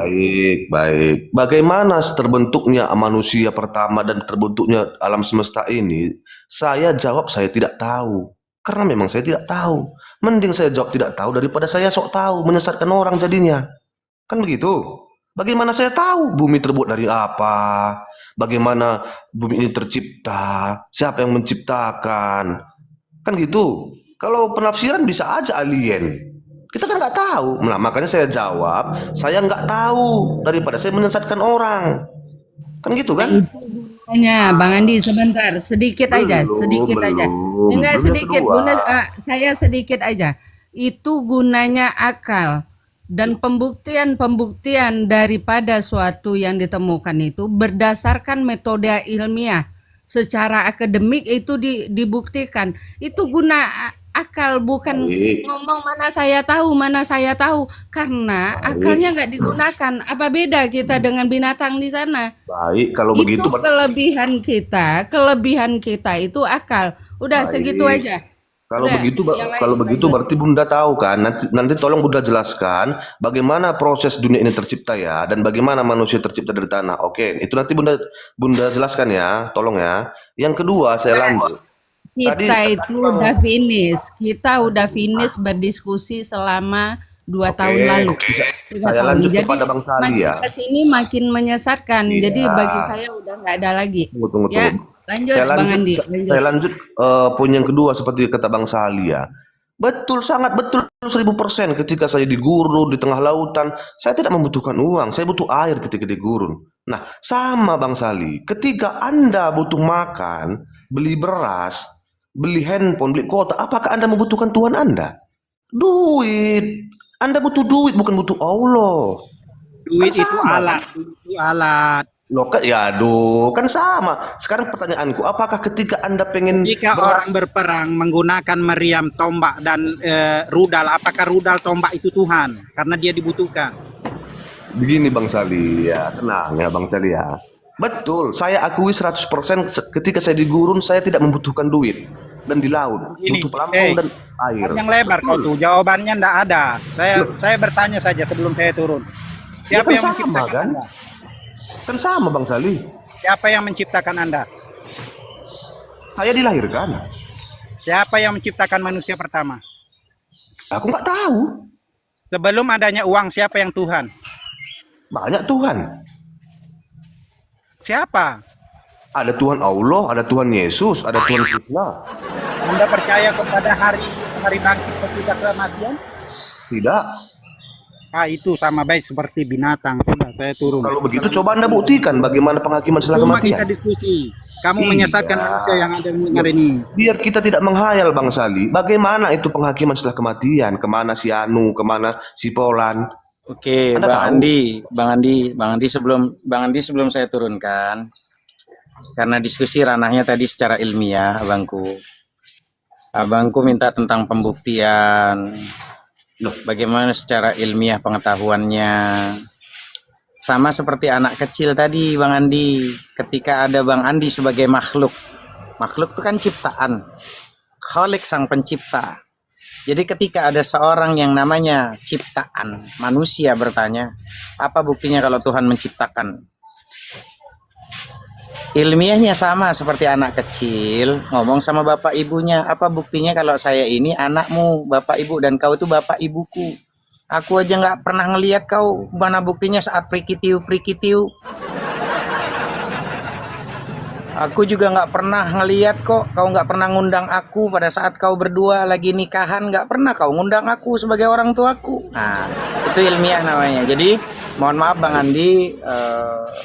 Baik. Bagaimana terbentuknya manusia pertama dan terbentuknya alam semesta ini? Saya jawab saya tidak tahu. Karena memang saya tidak tahu. Mending saya jawab tidak tahu daripada saya sok tahu, menyesatkan orang jadinya. Kan begitu? Bagaimana saya tahu bumi terbuat dari apa? Bagaimana bumi ini tercipta? Siapa yang menciptakan? Kan gitu. Kalau penafsiran bisa aja alien. Kita kan nggak tahu. Nah, makanya saya jawab, saya nggak tahu daripada saya menyesatkan orang. Kan gitu kan? Hanya Bang Andi sebentar, sedikit aja. Enggak Belum yang sedikit, kedua. saya sedikit aja. Itu gunanya akal dan pembuktian daripada suatu yang ditemukan itu berdasarkan metode ilmiah. Secara akademik itu dibuktikan. Itu guna akal, bukan Baik. ngomong mana saya tahu karena Baik. akalnya nggak digunakan. Apa beda kita dengan binatang di sana? Baik, kalau Itu begitu kelebihan kita itu akal. Udah Baik. segitu aja. Kalau Udah, begitu, yang lain kalau begitu lanjut. berarti Bunda tahu kan? Nanti tolong Bunda jelaskan bagaimana proses dunia ini tercipta ya, dan bagaimana manusia tercipta dari tanah. Oke, itu nanti Bunda jelaskan ya, tolong ya. Yang kedua saya lanjut. Kita itu udah finish berdiskusi selama 2 Oke, tahun lalu. bisa- 3 saya tahun. lanjut Jadi kepada Bang Sali ya. makin kesini makin menyesatkan. Iya. Jadi bagi saya udah nggak ada lagi. Tunggu. Ya, lanjut Saya Bang lanjut, Andi. saya lanjut poin yang kedua seperti kata Bang Sali ya. Betul, sangat betul 1000% ketika saya di gurun di tengah lautan, saya tidak membutuhkan uang, saya butuh air ketika di gurun. Nah, sama Bang Sali, ketika Anda butuh makan, beli beras, beli handphone, beli kuota, apakah Anda membutuhkan Tuhan Anda? Duit. Anda butuh duit, bukan butuh Allah. Duit Kan itu sama, alat, Loh kan, ya aduh, kan sama. Sekarang pertanyaanku, apakah ketika Anda pengen Jika beras, orang berperang menggunakan meriam, tombak, dan rudal, apakah rudal, tombak itu Tuhan? Karena dia dibutuhkan. begini Bang Sali ya, tenang ya Bang Sali ya. Betul, saya akui 100% ketika saya di gurun saya tidak membutuhkan duit. dan di laut, Ini, butuh pelampung dan air. yang lebar kau tuh, jawabannya ndak ada. Saya bertanya saja sebelum saya turun. Ya Siapa kan yang sama menciptakan kan? Anda? Kan sama Bang Sali. Siapa yang menciptakan Anda? Saya dilahirkan. Siapa yang menciptakan manusia pertama? Aku nggak tahu. Sebelum adanya uang, siapa yang Tuhan? Banyak Tuhan. Siapa? Ada Tuhan Allah, ada Tuhan Yesus, ada Tuhan Krishna. Anda percaya kepada hari bangkit sesudah kematian? Tidak. Ah, itu sama baik seperti binatang. Sudah, saya turun. Kalau begitu coba Anda buktikan bagaimana penghakiman setelah Cuma kematian. kita diskusi. Kamu Iya. menyesatkan manusia yang ada mendengar ini. Biar kita tidak menghayal Bang Sali. Bagaimana itu penghakiman setelah kematian? Kemana si Anu, kemana si Polan? Oke, Anda tahu? Bang Andi sebelum saya turunkan, karena diskusi ranahnya tadi secara ilmiah, abangku minta tentang pembuktian, bagaimana secara ilmiah pengetahuannya. Sama seperti anak kecil tadi, Bang Andi. Ketika ada Bang Andi sebagai makhluk. Makhluk itu kan ciptaan. Khalik sang pencipta. Jadi ketika ada seorang yang namanya ciptaan, manusia bertanya, apa buktinya kalau Tuhan menciptakan? Ilmiahnya sama seperti anak kecil ngomong sama bapak ibunya, apa buktinya kalau saya ini anakmu, bapak ibu, dan kau itu bapak ibuku. Aku aja nggak pernah ngelihat kau, mana buktinya saat prikitiu. Aku juga nggak pernah ngelihat kok, kau nggak pernah ngundang aku pada saat kau berdua lagi nikahan, nggak pernah kau ngundang aku sebagai orang tuaku. Nah, itu ilmiah namanya. Jadi mohon maaf Bang Andi,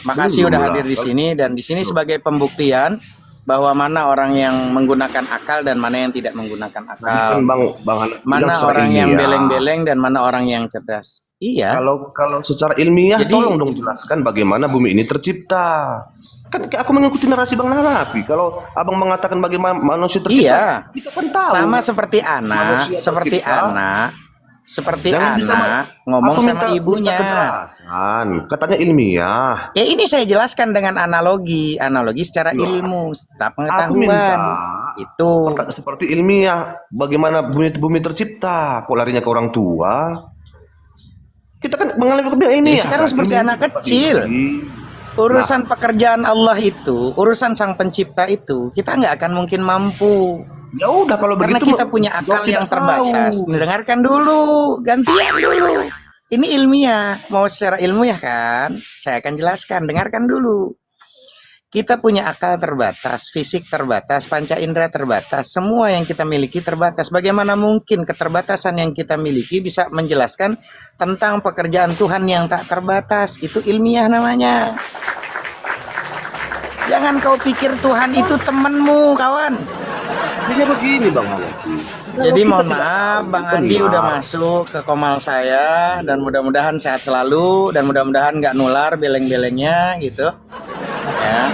makasih udah hadir di sini, dan di sini sebagai pembuktian bahwa mana orang yang menggunakan akal dan mana yang tidak menggunakan akal. Kan Bang Anak Mana bilang secara orang yang ilmiah. beleng-beleng dan mana orang yang cerdas. Iya. Kalau secara ilmiah, Jadi- tolong dong jelaskan bagaimana bumi ini tercipta. Kan aku mengikuti narasi Bang Narapi. Kalau Abang mengatakan bagaimana manusia tercipta, Iya. kita kan tahu. Sama seperti anak, Manusia seperti tercipta. anak, seperti Jangan bisa anak ngomong aku sama minta ibunya. kejelasan. Katanya ilmiah. Ya ini saya jelaskan dengan analogi secara ilmu, secara Aku minta pengetahuan. Itu. seperti ilmiah. Bagaimana bumi tercipta? Kok larinya ke orang tua? Kita kan mengalami kebiasaan ini. Jadi sekarang seperti anak kecil. Urusan pekerjaan Allah itu, urusan sang pencipta itu, kita nggak akan mungkin mampu. Ya udah kalau Karena begitu kita punya akal jawab yang tidak terbatas. tahu. Dengarkan dulu, gantian dulu. Ini ilmiah, mau secara ilmiah kan? Saya akan jelaskan, dengarkan dulu. Kita punya akal terbatas, fisik terbatas, panca indera terbatas, semua yang kita miliki terbatas. Bagaimana mungkin keterbatasan yang kita miliki bisa menjelaskan tentang pekerjaan Tuhan yang tak terbatas? Itu ilmiah namanya. Jangan kau pikir Tuhan itu temanmu, kawan. Artinya begini Bang Anak. Jadi mohon maaf, Bang Andi udah masuk ke komal saya, dan mudah-mudahan sehat selalu, dan mudah-mudahan nggak nular beleng-belengnya gitu. Ya.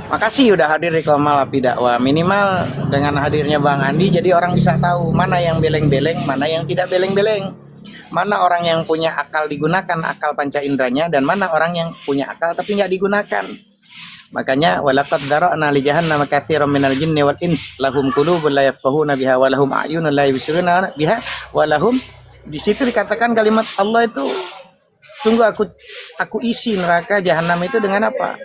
Makasih udah hadir di komal api dakwah. Minimal dengan hadirnya Bang Andi, jadi orang bisa tahu mana yang beleng-beleng, mana yang tidak beleng-beleng. Mana orang yang punya akal digunakan akal panca inderanya, dan mana orang yang punya akal tapi nggak digunakan. Makanya walaqad dara'na li jahannama katsiran minal jinni wal ins lahum qulubun la yafqahuna biha wa lahum a'yunun la yubsiruna biha wa lahum, di situ dikatakan kalimat Allah itu, sungguh aku isi neraka jahanam itu dengan apa?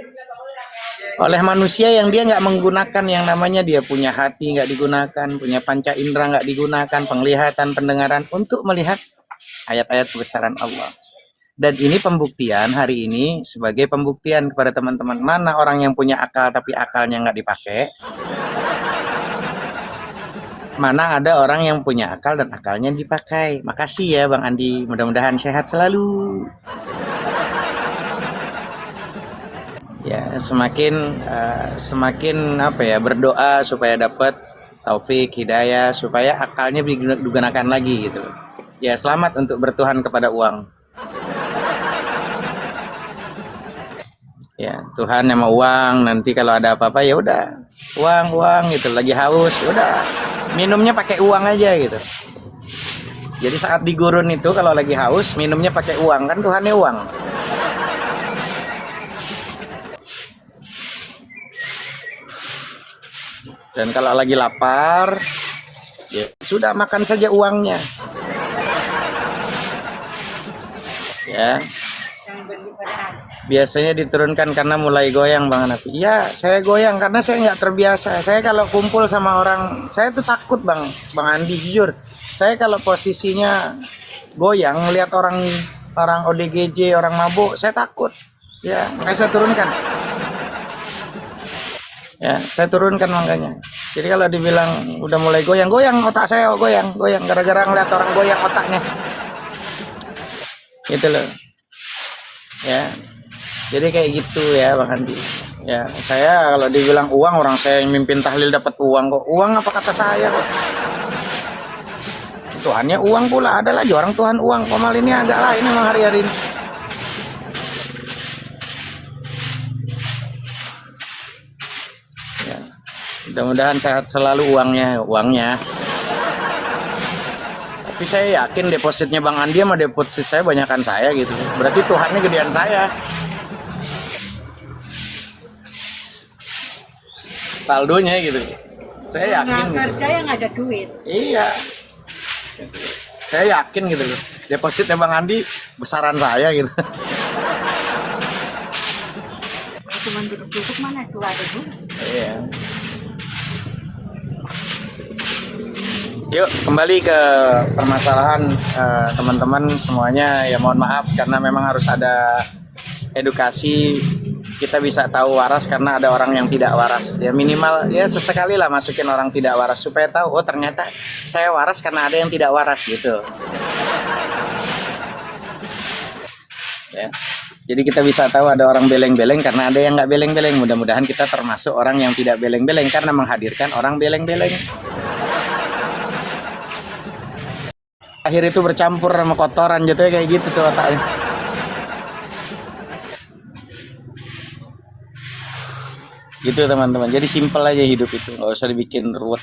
Oleh manusia yang dia nggak menggunakan yang namanya dia punya hati nggak digunakan, punya panca indera nggak digunakan, penglihatan, pendengaran untuk melihat ayat-ayat kebesaran Allah. Dan ini pembuktian hari ini sebagai pembuktian kepada teman-teman, mana orang yang punya akal tapi akalnya nggak dipakai, mana ada orang yang punya akal dan akalnya dipakai. Makasih ya Bang Andi, mudah-mudahan sehat selalu. Ya semakin apa ya, berdoa supaya dapat taufik hidayah, supaya akalnya digunakan lagi gitu. Ya selamat untuk bertuhan kepada uang. Ya Tuhan yang mau uang, nanti kalau ada apa-apa ya udah uang gitu, lagi haus udah minumnya pakai uang aja gitu. Jadi saat di gurun itu kalau lagi haus minumnya pakai uang, kan Tuhannya uang. Dan kalau lagi lapar, ya sudah makan saja uangnya. Ya. Biasanya diturunkan karena mulai goyang Bang Hanafi. Iya, saya goyang karena saya nggak terbiasa. Saya kalau kumpul sama orang, saya tuh takut Bang Andi, jujur. Saya kalau posisinya goyang, melihat orang ODGJ, orang mabuk, saya takut. Ya, makanya saya turunkan. Ya, saya turunkan makanya. Jadi kalau dibilang udah mulai goyang otak saya goyang gara-gara ngeliat orang goyang otaknya. Gitu loh. Ya. Jadi kayak gitu ya Bang Andi. Ya, saya kalau dibilang uang, orang saya yang mimpin tahlil dapat uang kok. Uang apa kata saya kok. Tuhannya uang pula, ada lagi orang Tuhan uang. Komal ini agak lain memang hari-hari ini. Ya. Mudah-mudahan sehat selalu uangnya. Tapi saya yakin depositnya Bang Andi sama deposit saya banyakan saya gitu. Berarti Tuhannya gedean saya. Saldonya gitu. Saya yakin. Gitu. Kerja yang ada duit. Iya. Saya yakin gitu loh. Depositnya Bang Andi besaran saya gitu. Cuma duduk-duduk mana itu ada duit. Iya. Yuk kembali ke permasalahan teman-teman semuanya. Ya mohon maaf karena memang harus ada edukasi. Kita bisa tahu waras karena ada orang yang tidak waras. Ya minimal ya sesekali lah masukin orang tidak waras supaya tahu oh ternyata saya waras karena ada yang tidak waras gitu. Ya. Jadi kita bisa tahu ada orang beleng-beleng karena ada yang nggak beleng-beleng. Mudah-mudahan kita termasuk orang yang tidak beleng-beleng karena menghadirkan orang beleng-beleng. Akhir itu bercampur sama kotoran jatuhnya kayak gitu tuh otaknya. Gitu teman-teman. Jadi simpel aja hidup itu, nggak usah dibikin ruwet.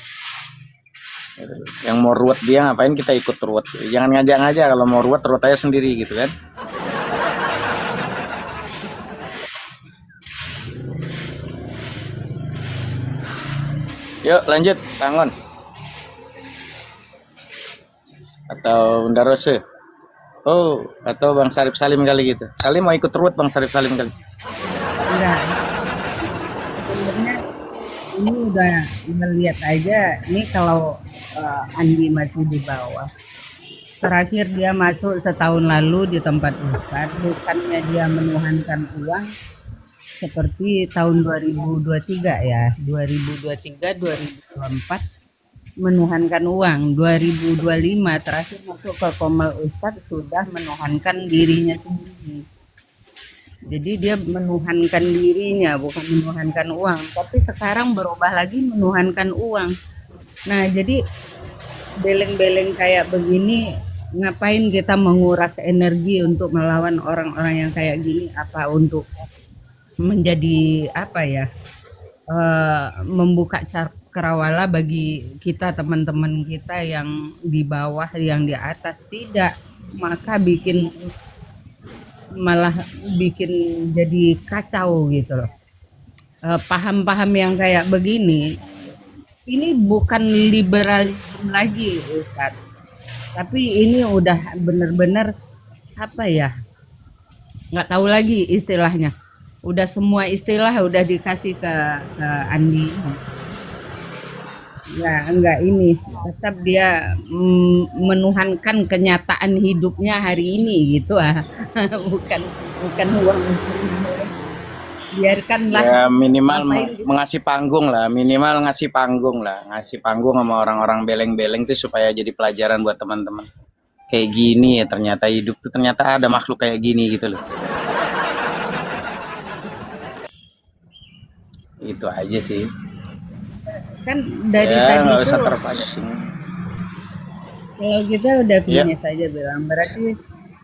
Yang mau ruwet dia ngapain kita ikut ruwet? Jangan ngajak-ngajak, kalau mau ruwet aja sendiri gitu kan. Yuk lanjut, Tangon. Atau Bunda Rose. Oh, atau Bang Sarip Salim kali gitu. Kali mau ikut ruwet Bang Sarip Salim kali. Enggak. Sebenarnya ini udah ngeliat aja. Ini kalau Andi masih di bawah. Terakhir dia masuk setahun lalu di tempat Ustadz. Bukannya dia menuhankan uang seperti tahun 2023 ya. 2023, 2024 menuhankan uang. 2025 terakhir masuk ke Komal Ustadz sudah menuhankan dirinya sendiri. Jadi dia menuhankan dirinya, bukan menuhankan uang. Tapi sekarang berubah lagi menuhankan uang. Nah, jadi beleng-beleng kayak begini, ngapain kita menguras energi untuk melawan orang-orang yang kayak gini? Apa untuk menjadi apa ya? Membuka cakrawala bagi kita, teman-teman kita yang di bawah, yang di atas. Tidak, maka malah bikin jadi kacau gitu loh. Paham-paham yang kayak begini ini bukan liberalisme lagi Ustadz, tapi ini udah bener-bener apa ya, nggak tahu lagi istilahnya. Udah semua istilah udah dikasih ke Andi. Ya enggak, ini tetap dia menuhankan kenyataan hidupnya hari ini gitu bukan uang. Biarkanlah ya minimal ngasih panggung lah, ngasih panggung sama orang-orang beleng-beleng tuh supaya jadi pelajaran buat teman-teman. Kayak gini ya ternyata hidup tuh, ternyata ada makhluk kayak gini gitu loh. Itu aja sih. Kan dari ya, tadi usah itu terpancing. kalau kita udah punya saja bilang berarti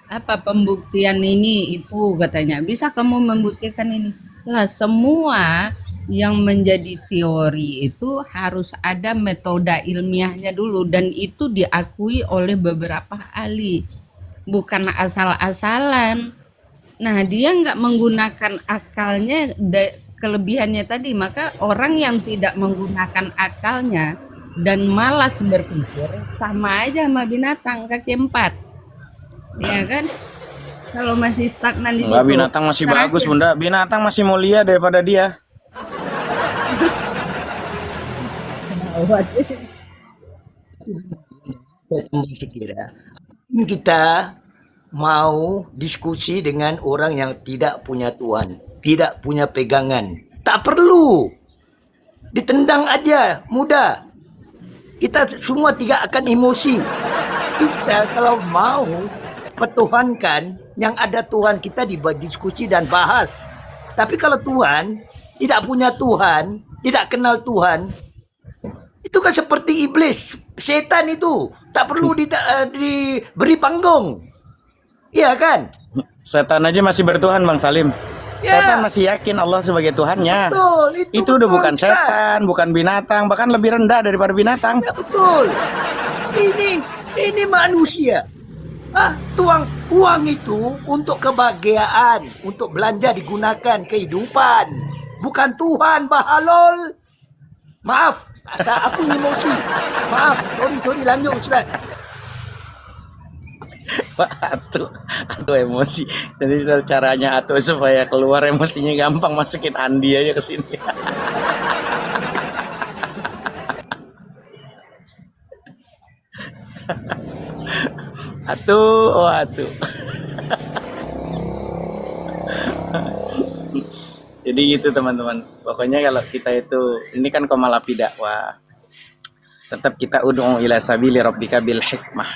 apa pembuktian ini itu katanya bisa kamu membuktikan ini lah. Semua yang menjadi teori itu harus ada metode ilmiahnya dulu dan itu diakui oleh beberapa ahli, bukan asal-asalan. Nah dia nggak menggunakan akalnya kelebihannya tadi, maka orang yang tidak menggunakan akalnya dan malas berpikir sama aja sama binatang kaki 4, ya kan? Kalau masih stagnan di Enggak, situ, binatang masih bagus, terakhir Bunda. Binatang masih mulia daripada dia. Saya tambah sikit ya. Kita mau diskusi dengan orang yang tidak punya Tuhan, tidak punya pegangan. Tak perlu. Ditendang aja, mudah. Kita semua tidak akan emosi. Kita kalau mau pertuhankan, yang ada Tuhan kita diskusi dan bahas. Tapi kalau Tuhan tidak punya Tuhan, tidak kenal Tuhan, itu kan seperti iblis, setan itu. Tak perlu diberi panggung. Iya kan? Setan aja masih bertuhan, Bang Salim. Ya. Setan masih yakin Allah sebagai Tuhannya. Betul, Itu udah betul, bukan Ustaz. setan, bukan binatang, bahkan lebih rendah daripada binatang. Ya betul. Ini manusia. Uang itu untuk kebahagiaan, untuk belanja digunakan kehidupan. Bukan Tuhan, bahalol. Maaf, aku emosi. Maaf, sorry lanjut Ustaz. Atuh emosi. Jadi caranya Atuh supaya keluar emosinya gampang, masukin Andi aja ke sini. Atuh. Jadi gitu teman-teman. Pokoknya kalau kita itu, ini kan komalapi dakwah. Tetap kita ud'u ila sabili rabbika bil hikmah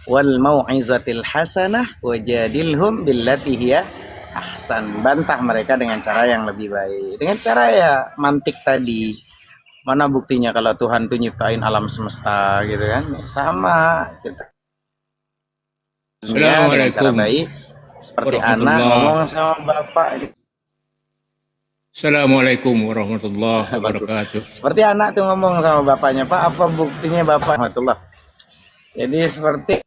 wal mau'izatil hasanah wajadilhum billati hiya ahsan. Bantah mereka dengan cara yang lebih baik. Dengan cara ya mantik tadi. Mana buktinya kalau Tuhan tuh nyiptain alam semesta gitu kan? Sama kita. Dengan cara baik seperti anak ngomong sama bapak gitu. Assalamualaikum warahmatullahi wabarakatuh. Seperti anak tuh ngomong sama bapaknya, Pak, apa buktinya bapak? Rahmatullah. Jadi seperti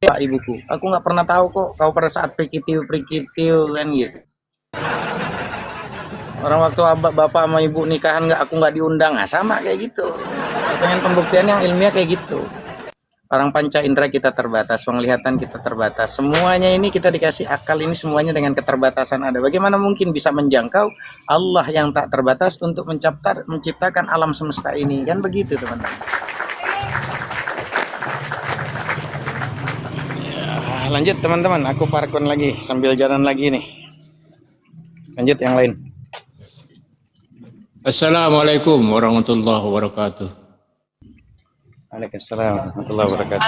Pak ibuku, aku nggak pernah tahu kok kau pada saat prikitiu kan gitu. Orang waktu bapak sama ibu nikahan aku nggak diundang, nah sama kayak gitu. Pengen pembuktian yang ilmiah kayak gitu. Orang panca indera kita terbatas, penglihatan kita terbatas. Semuanya ini kita dikasih akal ini semuanya dengan keterbatasan ada. Bagaimana mungkin bisa menjangkau Allah yang tak terbatas untuk menciptakan alam semesta ini? Kan begitu, teman-teman. Ya, lanjut teman-teman, aku parkon lagi sambil jalan lagi nih. Lanjut yang lain. Assalamualaikum warahmatullahi wabarakatuh. Waalaikumsalam warahmatullahi wabarakatuh.